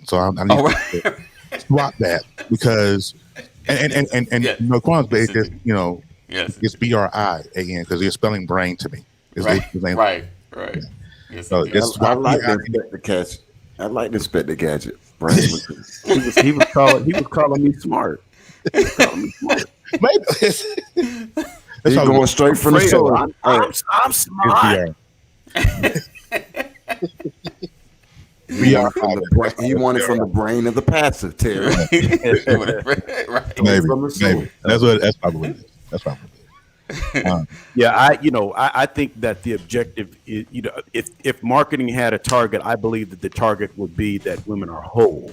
So I need oh to right. swap that because and Yeah. Quan's Yes base is indeed. Yes. it's Brian because you're spelling brain to me. Right. His name. Right. Right. Yes So indeed. just I swap like the the I. Inspector Gadget. I like the Inspector Gadget. Brand with he was calling me smart. He was calling me smart. Maybe that's He how going straight from the Fredo, source. I'm it's smart. He BR. want from the brain. He wanted from the brain of the passive, Terry. Right. Right. Coming Maybe, from the source. maybe that's probably what it is. That's probably what it is. Yeah, I think that the objective is, if marketing had a target, I believe that the target would be that women are whole,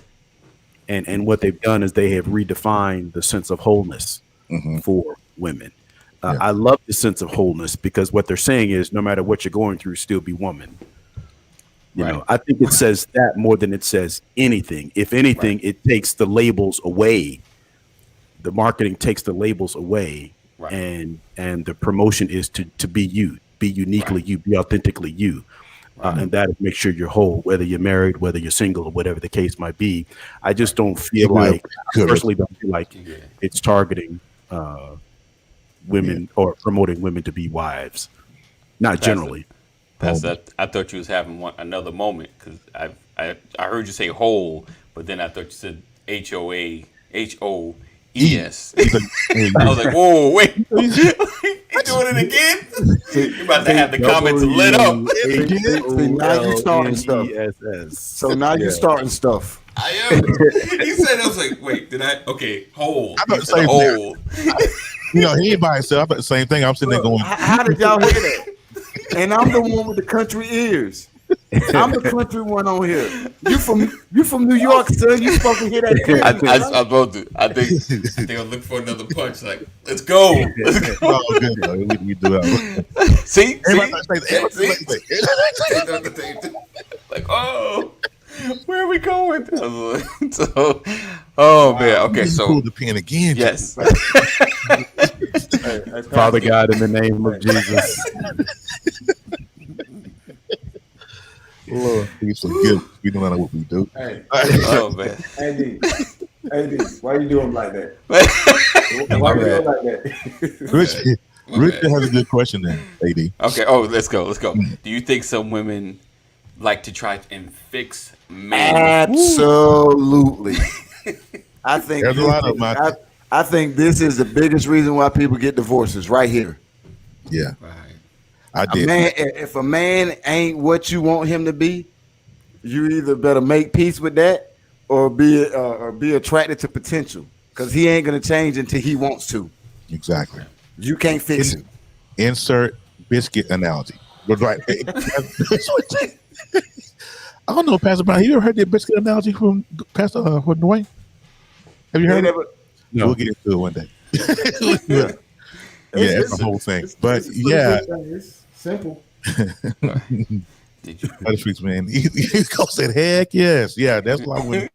and what they've done is they have redefined the sense of wholeness Hmm. for women. Yeah, I love the sense of wholeness because what they're saying is no matter what you're going through, still be woman. Right. I think it says that more than it says anything. If anything, Right. it takes the labels away. The marketing takes the labels away, Right. and the promotion is to be you, be uniquely Right. you, be authentically you. Right. And that is make sure you're whole, whether you're married, whether you're single, or whatever the case might be. I just don't You feel good, like, good, Rich. personally, don't feel like Yeah. it's targeting uh, Yeah. women or promoting women to be wives. Not Pastor, generally. Pastor, I thought you was having another moment because I heard you say whole, but then I thought you said E. HOES. He's like, hey, I was like, whoa, wait, you he's- doing it again? See, You about to see, have the comments lit up. see, now you starting stuff. WHOLNESS. So now you Yeah. starting stuff. I am. He said, I was like, wait, did I? Okay, whole. I He thought the said same thing. whole. He ain't by himself. I thought the same thing. I'm sitting there going, How did y'all hear that? And I'm the one with the country ears. I'm the country one on here. You from New York, son. You supposed to hear that clearly. I'm about to. I think I'll look for another punch. Like, let's go. Let's go. oh, good. No, we do that. See, Everybody see, thought the same thing. Everybody thought the same thing. like, oh, where are we going? So, oh man. Okay, You so pulled the pen again. yes. Father God, in the name of Jesus. Lord, please forgive us. We don't know what we do. Hey, Oh man. AD, why you doing like that? My Why you bad. doing like that? Richard has a good question then, AD. Okay. Oh, let's go. Let's go. Do you think some women like to try and fix men? Absolutely. I think There's a lot of my. I think this is the biggest reason why people get divorces right here. Yeah, Right. I A did. man, if a man ain't what you want him to be, you either better make peace with that or be attracted to potential, because he ain't gonna change until he wants to. Exactly. You can't fix him. Insert biscuit analogy. But right. I don't know, Pastor Brown. Have you ever heard that biscuit analogy from Pastor from Dwayne? Have you They heard it? never- No. We'll get into it one day. Yeah. Yeah, it's the whole thing. But It's a pretty yeah, good thing. It's simple. Did you? other streets, man. He said, "Heck yes, yeah." That's why when,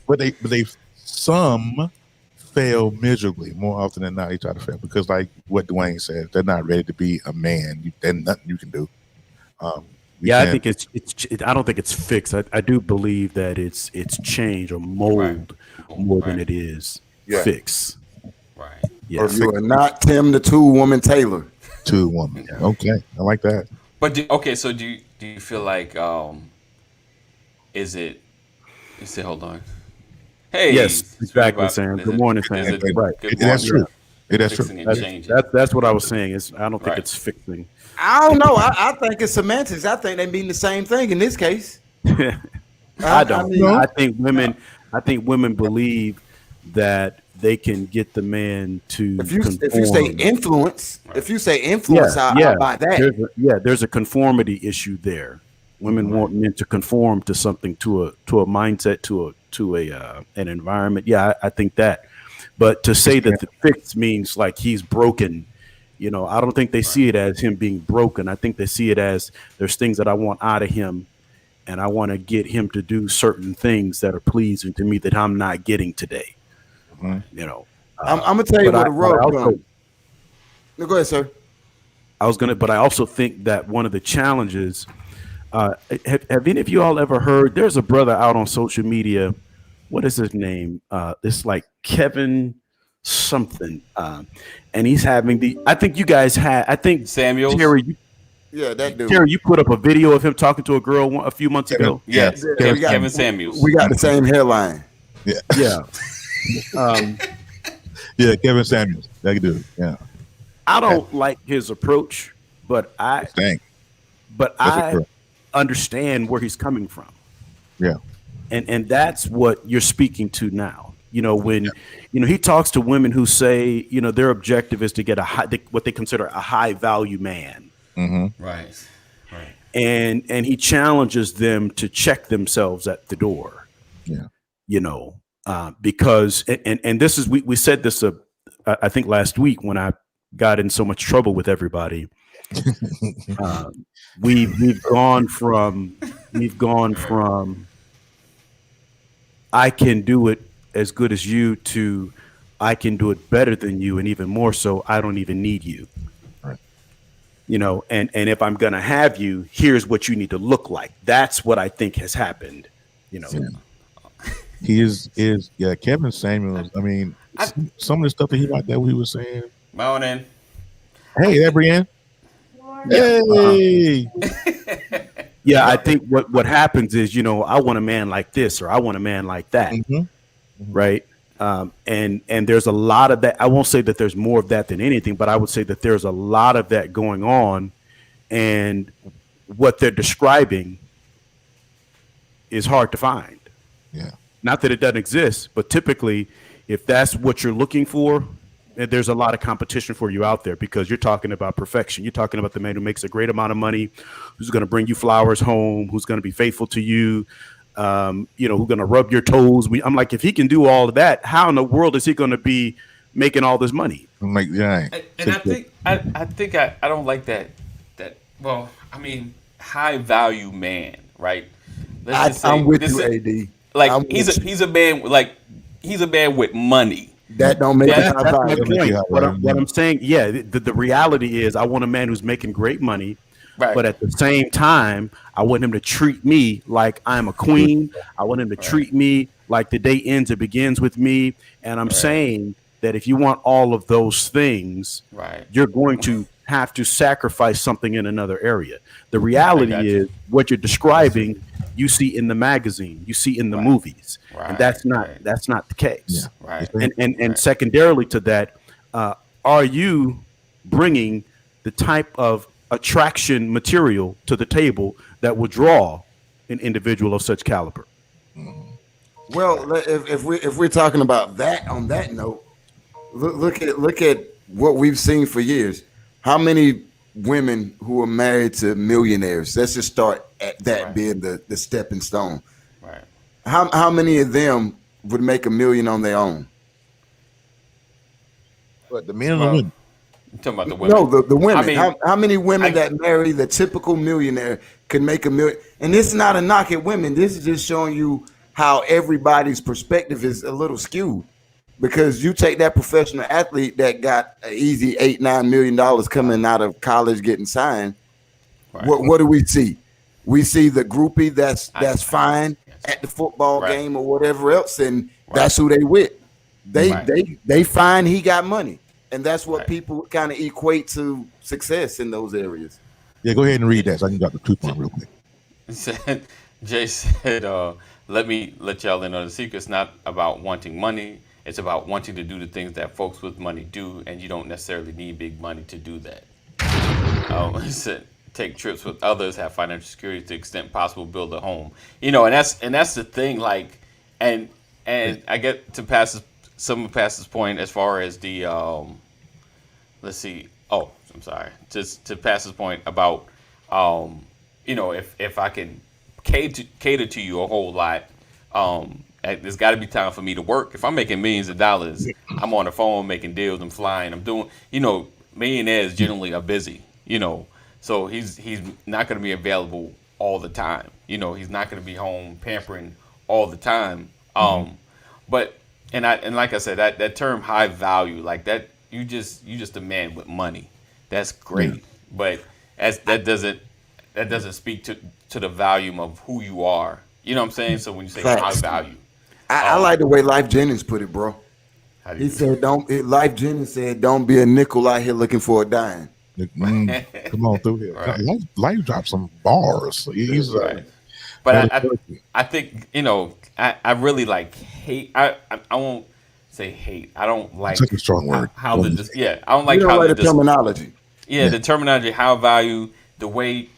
but they some fail miserably more often than not. They try to fail because, like what Dwayne said, they're not ready to be a man. There's nothing you can do. We Yeah, I can't- think I don't think it's fixed. I do believe that it's change or mold more than Right. it is Yeah. fix. Right. Yeah. You are not Tim the Two-Woman Taylor. two woman. Okay, I like that. But okay, so do you feel like is it? Hold on. Hey. Yes, exactly, Sam. Good morning, Is Sam. it Right. good That's morning? true. That's Fixing true. and changing. That's what I was saying. I don't think Right. it's fixing. I don't know. I think it's semantics. I think they mean the same thing in this case. I don't. mean, I think women believe that they can get the man to if you say conform. influence, I'll buy that. There's a conformity issue there. Women want men to conform to something, to a mindset, to an environment. Yeah, I think that. But to say that the fix means like he's broken, I don't think they see it as him being broken. I think they see it as there's things that I want out of him, and I want to get him to do certain things that are pleasing to me that I'm not getting today. I'm gonna tell you but where I- the rub but I also- comes. No, go ahead, sir. but I also think that one of the challenges, have any of you all ever heard, there's a brother out on social media, what is his name? It's like Kevin something. And he's having I think you guys I think Samuels? Terry, Yeah, that dude. you put up a video of him talking to a girl a few months ago. Yes. Yeah, Kevin Samuels. We got the same hairline. Yeah. Yeah, Kevin Samuels. That dude. Yeah. I don't like his approach, but I Dang. That's a girl. understand where he's coming from. Yeah. And that's what you're speaking to now. When he talks to women who say, their objective is to get what they consider a high value man. Mm-hmm. Right. Right. And he challenges them to check themselves at the door. Yeah. Because and this is we said this I think last week when I got in so much trouble with everybody. We've gone from I can do it as good as you to I can do it better than you, and even more so, I don't even need you. Right. And if I'm going to have you, here's what you need to look like. That's what I think has happened, you know. Yeah. He is yeah. Kevin Samuels. I mean, I, some of the stuff that he was saying. morning. Hey, that Brienne. Yeah. Hey. Yeah, I think what happens is, I want a man like this, or I want a man like that, Mm-hmm. Mm-hmm. right? And there's a lot of that. I won't say that there's more of that than anything, but I would say that there's a lot of that going on, and what they're describing is hard to find. Yeah. Not that it doesn't exist, but typically, if that's what you're looking for, there's a lot of competition for you out there, because you're talking about perfection. You're talking about the man who makes a great amount of money, who's going to bring you flowers home, who's going to be faithful to you, who's going to rub your toes. I'm like, if he can do all of that, how in the world is he going to be making all this money? I'm like, yeah. And I don't like that. Well, I mean, high value man, right? Let's just say I'm with this you, is- AD. Like I'm with you. he's a man he's a man with money. That don't make it That- high That's my value. point. Yeah, What I'm saying, yeah, the reality is, I want a man who's making great money, Right. but at the same time, I want him to treat me like I'm a queen. I want him to treat me like the day ends, it begins with me. And I'm saying that if you want all of those things, Right. you're going to have to sacrifice something in another area. The got reality you. is, what you're describing, you see in the magazine, you see in the movies, Right, and that's not right. that's not the case. Yeah. Right. And secondarily to that, are you bringing the type of attraction material to the table that will draw an individual of such caliber? Well, if we're talking about that, on that note, look at what we've seen for years. How many women who are married to millionaires? Let's just start at that Right. being the stepping stone. Right. How many of them would make $1 million on their own? But the men and the Well, women. I'm talking about the women. No, the women. I mean, how many women I- that marry the typical millionaire could make $1 million? And this is not a knock at women. This is just showing you how everybody's perspective is a little skewed. Because you take that professional athlete that got an easy $8-9 million coming out of college getting signed. Right. What do we see? We see the groupie that's fine Yes. at the football Right. game or whatever else, and that's who they with. Right. They find he got money, and that's what Right. people kind of equate to success in those areas. Yeah, go ahead and read that so I can drop the truth bomb real quick. Jay said, let me let y'all in on the secret. It's not about wanting money. It's about wanting to do the things that folks with money do, and you don't necessarily need big money to do that. He said, take trips with others, have financial security to the extent possible, build a home. And that's the thing. Like, and I get to Pastor's point as far as the let's see. Oh, I'm sorry. Just to Pastor's point about if I can cater to you a whole lot, there's got to be time for me to work. If I'm making millions of dollars, I'm on the phone making deals, I'm flying, I'm doing. Millionaires generally are busy. So he's not going to be available all the time. He's not going to be home pampering all the time. But like I said, that term high value, like that, you just a man with money. That's great, but that doesn't speak to the volume of who you are. You know what I'm saying? So when you say high Facts. value, I like the way Life Jennings put it, bro. how do He you said, Life Jennings said, don't be a nickel out here looking for a dime. Come on through here. Right. Life dropped some bars. He's right? But that is I think I really like hate. I won't say hate. I don't like such a strong word. how I don't like You don't how like the the terminology. the terminology, how value, the way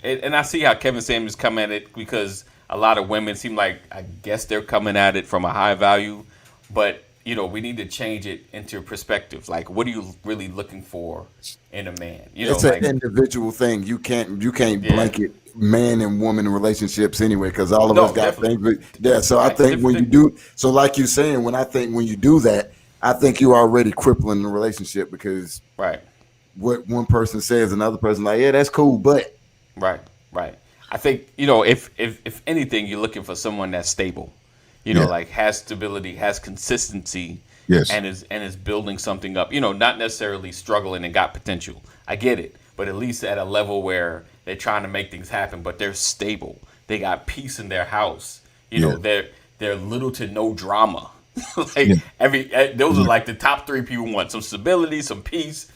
and I see how Kevin Samuels come at it, because a lot of women seem like, I guess they're coming at it from a high value, but we need to change it into perspective. Like, what are you really looking for in a man? It's an individual thing. You can't blanket man and woman relationships anyway, because all of us got definitely. things. Yeah, so I Right, think when you different do, so like you're saying, when you do that, I think you're already crippling the relationship, because Right. what one person says, another person like, yeah, that's cool, but Right. I think if anything, you're looking for someone that's stable, like has stability, has consistency, Yes. and is building something up. Not necessarily struggling and got potential. I get it, but at least at a level where they're trying to make things happen, but they're stable. They got peace in their house. You Yeah. know, they're little to no drama. Yeah. Like those are Yeah. like the top three people want: some stability, some peace,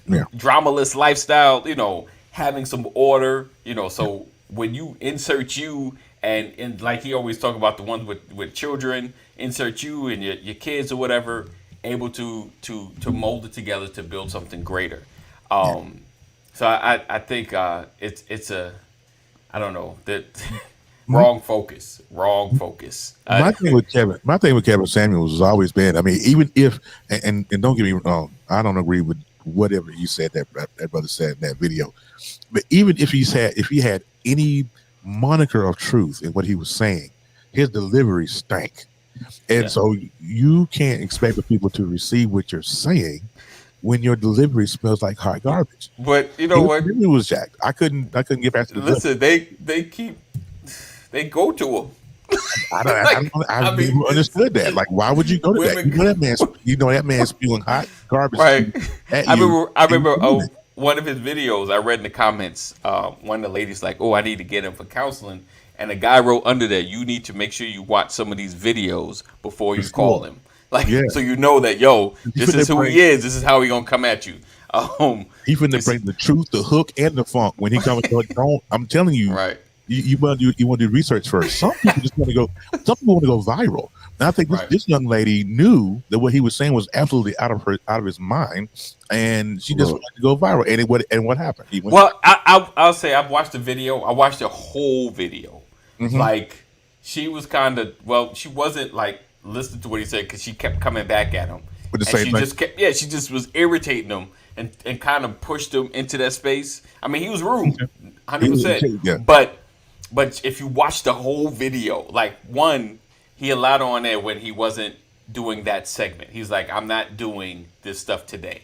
Yeah. dramaless lifestyle. Having some order. So when you insert you and like he always talk about the ones with children, insert you and your kids or whatever, able to mold it together to build something greater. So I think it's a I don't know that My, wrong focus. my thing with Kevin Samuels has always been. I mean, even if and don't get me wrong, I don't agree with whatever he said that brother said in that video. But even if he had any moniker of truth in what he was saying, his delivery stank. And Yeah. so you can't expect the people to receive what you're saying when your delivery smells like hot garbage. But you know what? It was jacked. I couldn't get past the delivery. Listen, they go to him. Like, I've I mean, never understood that. Like, why would you go to that? women, You know that man spewing hot garbage right? at I you. remember. I and remember you doing it. one of his videos. I read in the comments. One of the ladies like, "Oh, I need to get him for counseling," and the guy wrote under there, "You need to make sure you watch some of these videos before you call him." Like, Yeah. so you know that He this finna is who bring- he is. This is how he gonna come at you. He finna it's- bring the truth, the hook, and the funk when he comes. Don't. I'm telling you, right. you want to do research first. Some people just want to go. Some people want to go viral. And I think Right. this young lady knew that what he was saying was absolutely out of his mind, and she just Look. wanted to go viral. And what happened? He went. Well, I'll say I've watched the video. I watched the whole video. Mhm. Like she was kind of she wasn't like listening to what he said because she kept coming back at him. With the And same she thing. just kept she just was irritating him and kind of pushed him into that space. I mean, he was rude, 100%. Yeah. But if you watch the whole video, like one, he allowed on there when he wasn't doing that segment. He's like, I'm not doing this stuff today,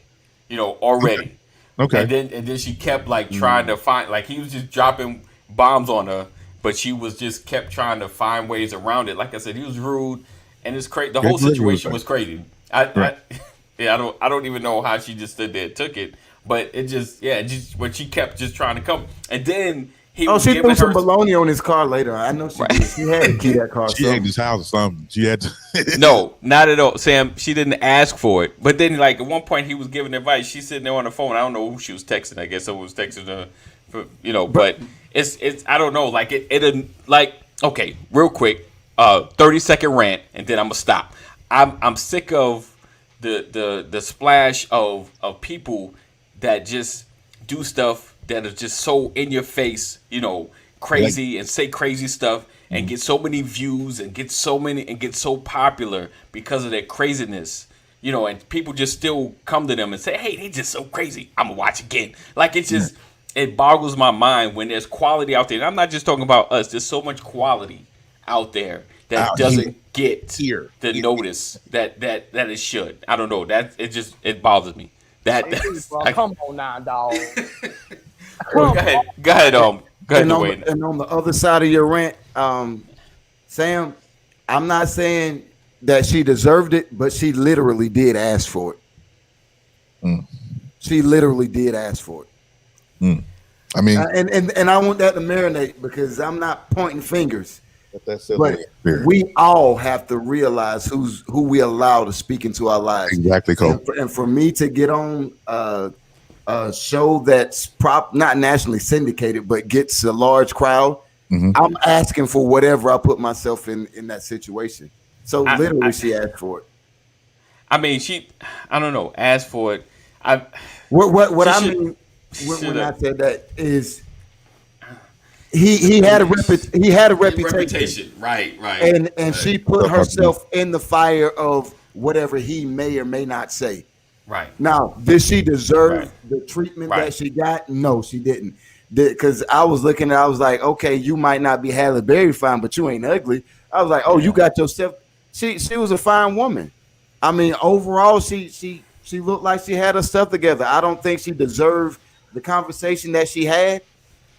already. Okay. And then she kept like trying to find like he was just dropping bombs on her, but she was just kept trying to find ways around it. Like I said, he was rude, and it's crazy. The whole delivery situation was was crazy. Right. I don't even know how she just stood there and took it, but it just when she kept just trying to come, and then he Oh, was she giving threw some her bologna on his car later. I know she did. She had to key that car. She egged his house or something. She had to. no, not at all, Sam. She didn't ask for it, but then like at one point he was giving advice. She's sitting there on the phone. I don't know who she was texting. I guess someone was texting her, But it's I don't know. Like it like okay, real quick, 30-second rant, and then I'm gonna stop. I'm sick of the splash of people that just do stuff that is just so in your face, crazy and say crazy stuff and get so many views and get so popular because of their craziness. And people just still come to them and say, "Hey, they just so crazy. I'm gonna watch again." Like it just it boggles my mind when there's quality out there. And I'm not just talking about us. There's so much quality out there that Out doesn't get Here. the notice that it should. I don't know. That it bothers me. Bro, come on now, dog. Go ahead. Go ahead, And Dwayne. and on the other side of your rant, Sam, I'm not saying that she deserved it, but she literally did ask for it. Mm. She literally did ask for it. I mean, And I want that to marinate because I'm not pointing fingers. that's But we all have to realize who we allow to speak into our lives. exactly, Cole. And for me to get on a show that's not nationally syndicated, but gets a large crowd, Mhm. I'm asking for whatever I put myself in that situation. So I- literally, she asked for it. I mean, I don't know, asked for it. What She I should- mean when I should've- said that is he had a reputation. Right. And she put herself in the fire of whatever he may or may not say. Right. Now, did she deserve Right. the treatment Right. that she got? No, she didn't. Because I was looking at, I was like, okay, you might not be Halle Berry fine, but you ain't ugly. I was like, oh, you got yourself. She was a fine woman. I mean, overall, she looked like she had her stuff together. I don't think she deserved the conversation that she had.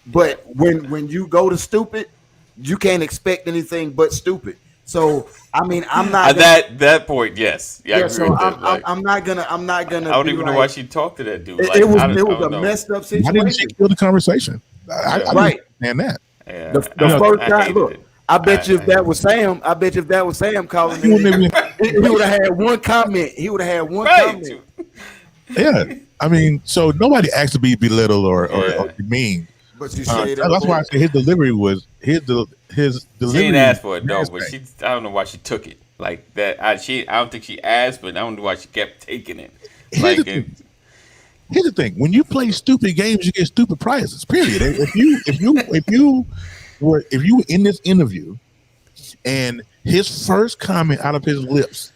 But when you go to stupid, you can't expect anything but stupid. So I mean, I'm not At gonna. that point, yes, yeah, I Yeah, agree so with that. Like, I'm not I gonna don't be even know why like she talked to that dude. it Like, was. It I was don't a know. messed up Why didn't she situation. kill the conversation? I Yeah, didn't Right. understand that. yeah. The first I time, hated look, it. I bet you if I that hated was it. Sam, I bet you if that was Sam calling He wouldn't in, even. he would have had one comment. He would have had one Right. comment. Yeah, I mean, so nobody asked to be belittled or Yeah. demeaned. But you stayed up That's why I for said his delivery was his She ain't delivery was asked for it though, but nasty. she I don't know why she took it like that. I don't think she asked, but I don't know why she kept taking it. Here's the Like thing. Here's the thing. When you play stupid games, you get stupid prizes. Period. If you were in this interview and his first comment out of his lips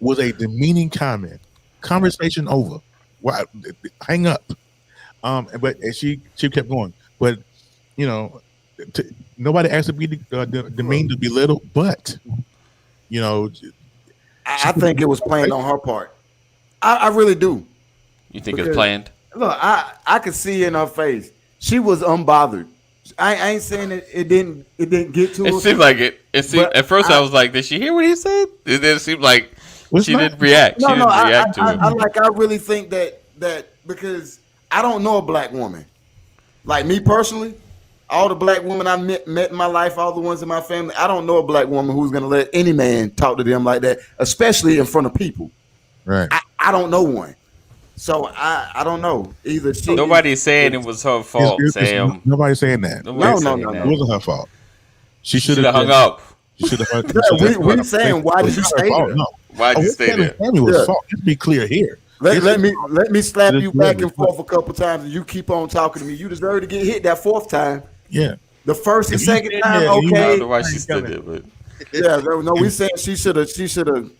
was a demeaning comment, conversation over. Well, hang up. But and she kept going. But you know, nobody asked to be demeaned to belittle. But you know, she I could have think it been was playing on her part. I really do. you think it's Because planned? look, I could see in her face. She was unbothered. I ain't saying it didn't get It to her, seemed like it. It seemed but at first I was like, did she hear what he said? It didn't seem like was she not. didn't react. She no, didn't react to I it. like I really think that because I don't know a black woman. Like me personally, all the black women I met in my life, all the ones in my family, I don't know a black woman who's gonna let any man talk to them like that, especially in front of people. Right. I don't know one. So I don't know. Either she Nobody's saying it was her fault, Sam. Nobody's saying that. no, Nobody's no, saying no, It that. no. wasn't her fault. She She should should have have hung just. up. She should have. Yeah, we saying why It did was you not her stay fault. there? No. Why'd you What stay Kevin there? Samuel was Yeah. fault. Let's be clear here. Let, It's let me let me slap this you back delivery. and forth a couple times, and you keep on talking to me. You deserve to get hit that fourth time. Yeah. The first and If you second stand time, there and you I don't okay. know why she ain't stood coming. there, but Yeah, no, we saying she should have.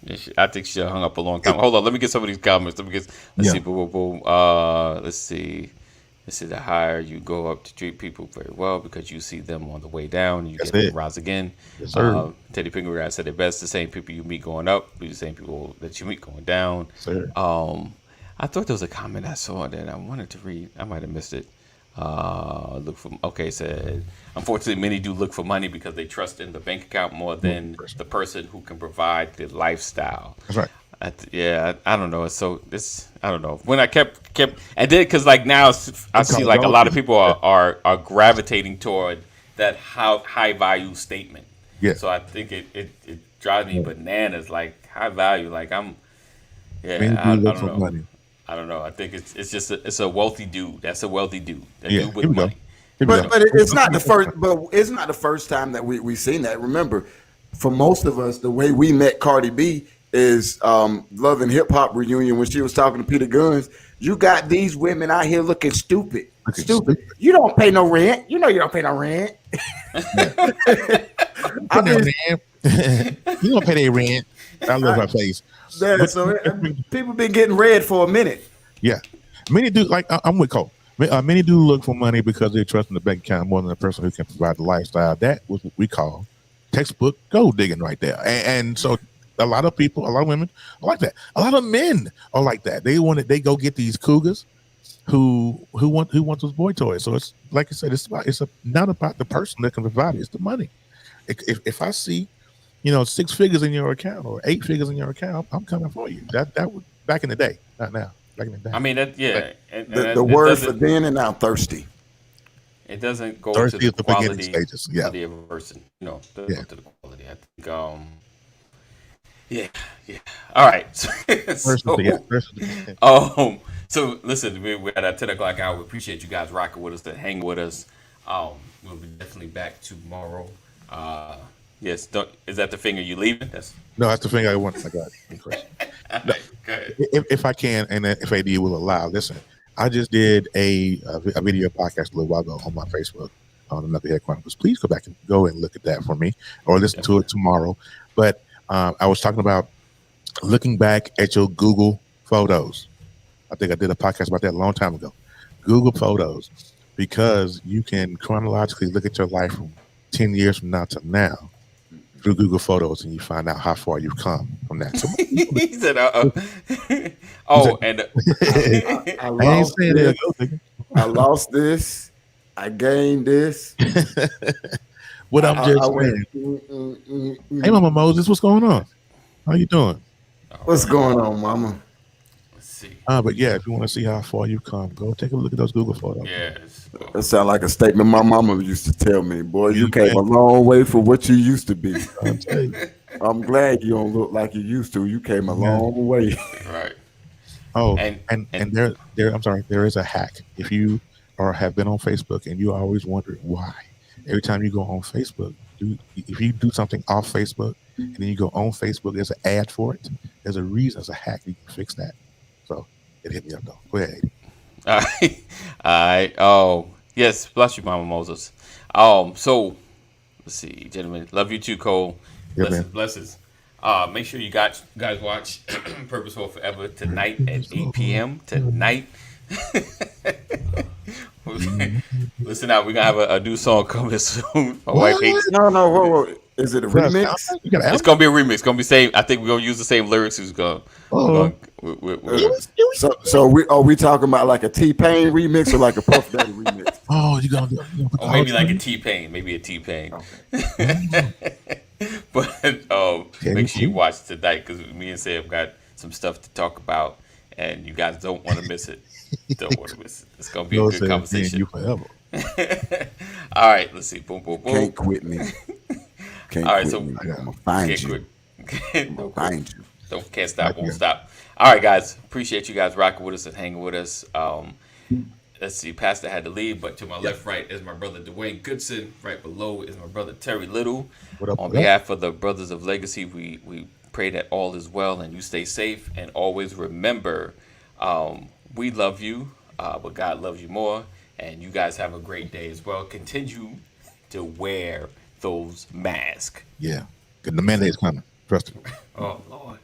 yeah, I think she should have hung up a long time. Hold on, let me get some of these comments. Let me get. Let's Yeah. see. Boom, boom, boom. Let's see. This is the higher you go up to treat people very well because you see them on the way down. You That's get them it. to rise again. Yes, sir. Teddy Penguin said it best: the same people you meet going up, be the same people that you meet going down. Sir. I thought there was a comment I saw that I wanted to read. I might have missed it. Look for okay. Said unfortunately, many do look for money because they trust in the bank account more than the person who can provide the lifestyle. That's right. I don't know. So this, I don't know. When I kept, and then because like now I see like a lot of people are gravitating toward that high value statement. Yeah. So I think it drives me bananas. Like high value. Like I'm, yeah. Men I do look don't for know. money. I don't know. I think it's just it's a wealthy dude. That's a wealthy dude. That Yeah. dude Here with we go. money. Here we go. But it's not the first. But it's not the first time that we seen that. Remember, for most of us, the way we met Cardi B is Love and Hip Hop reunion when she was talking to Peter Guns. You got these women out here looking stupid. Looking Stupid. stupid. You don't pay no rent. You know you don't pay no rent. I mean, You don't pay their rent. I love her face. yeah, so people been getting red for a minute. Yeah. Many do like I'm with Cole. Many do look for money because they trust in the bank account more than the person who can provide the lifestyle. That was what we call textbook gold digging right there. And so a lot of people, a lot of women are like that. A lot of men are like that. They go get these cougars who want those boy toys. So it's like I said, not about the person that can provide it. It's the money. If I see, 6 figures in your account or 8 figures in your account, I'm coming for you. That was back in the day, not now. Back in the day. I mean, yeah. The word for then and now, thirsty. It doesn't go Thirsty to at the the beginning quality, stages. Yeah. quality of a person. Doesn't go Yeah. to the quality. I think. Yeah. All right. First so, the so listen, we're at our 10 o'clock hour. We appreciate you guys rocking with us, and hanging with us. We'll be definitely back tomorrow. Yes. Is that the finger you leaving? That's No, that's the thing I want. I got it. No, go ahead. if I can, and if AD will allow, listen. I just did a video podcast a little while ago on my Facebook on the Knucklehead Chronicles. Please go and look at that for me, or listen to it tomorrow. But I was talking about looking back at your Google photos. I think I did a podcast about that a long time ago. Google photos, because you can chronologically look at your life from 10 years from now to now through Google Photos, and you find out how far you've come from that. So, He said, and I I ain't lost saying this. that. I lost this. I gained this. What I'm I just went. saying. Hey, Mama Moses, what's going on? How you doing? All What's right. going on, Mama? Let's see. But yeah, if you want to see how far you've come, go take a look at those Google photos. Yes. Well, That sounds like a statement my mama used to tell me. Boy, you You came bet. a long way for what you used to be. I'll tell you. I'm glad you don't look like you used to. You came a Yeah. long way. right. Oh, And and and there. I'm sorry. There is a hack. If you or have been on Facebook and you always wondered why, every time you go on Facebook, if you do something off Facebook and then you go on Facebook, there's an ad for it. There's a reason. There's a hack. You can fix that. So it hit me up though. Go ahead. Eddie. all right. All right. Oh, yes. Bless you, Mama Moses. So let's see, gentlemen. Love you too, Cole. Yeah, man. Blesses. Make sure you guys watch Purposeful Forever tonight at 8 p.m. tonight. Listen out, we're gonna have a new song coming soon. My wife What? hates. No, whoa. Is it a You got a remix? soundtrack? You got an It's album? gonna be a remix. It's gonna be same. I think we're gonna use the same lyrics. Who's gonna? Oh, We're Uh, so we are we talking about like a T-Pain remix or like a Puff Daddy remix? oh, you gonna put the or maybe whole like a thing? T-Pain. Maybe a T-Pain. Okay. But Okay, make sure you cool. watch tonight because me and Sam got some stuff to talk about, and you guys don't want to miss it. Don't want to miss it. It's gonna be a No, good says me and conversation. you forever. All right, let's see. Boom, boom, boom. Can't quit me. Can't All right, quit so me. I got I'm gonna find can't you. quit. I'm gonna Don't quit. find you. Can't stop, won't Yeah. stop. All right, guys. Appreciate you guys rocking with us and hanging with us. Let's see. Pastor had to leave, but to my left, right is my brother Dwayne Goodson. Right below is my brother Terry Little. What up? On What up? behalf of the Brothers of Legacy, we pray that all is well and you stay safe. And always remember, we love you, but God loves you more. And you guys have a great day as well. Continue to wear those masks. Yeah. Good. The mandate's coming. Trust me. Oh Lord.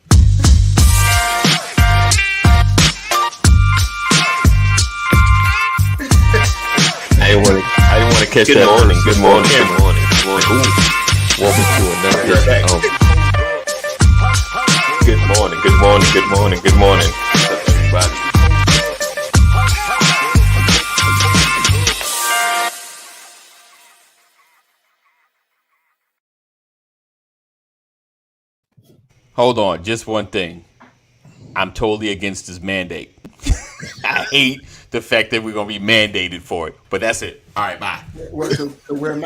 I didn't want to catch Good that. morning, first. good morning, good morning, good morning. Welcome to another edition of Good morning, good morning, good morning, good morning, everybody. Hold on, just one thing. I'm totally against this mandate. I hate the fact that we're gonna be mandated for it. But that's it. All right, bye. Well, to wear masks.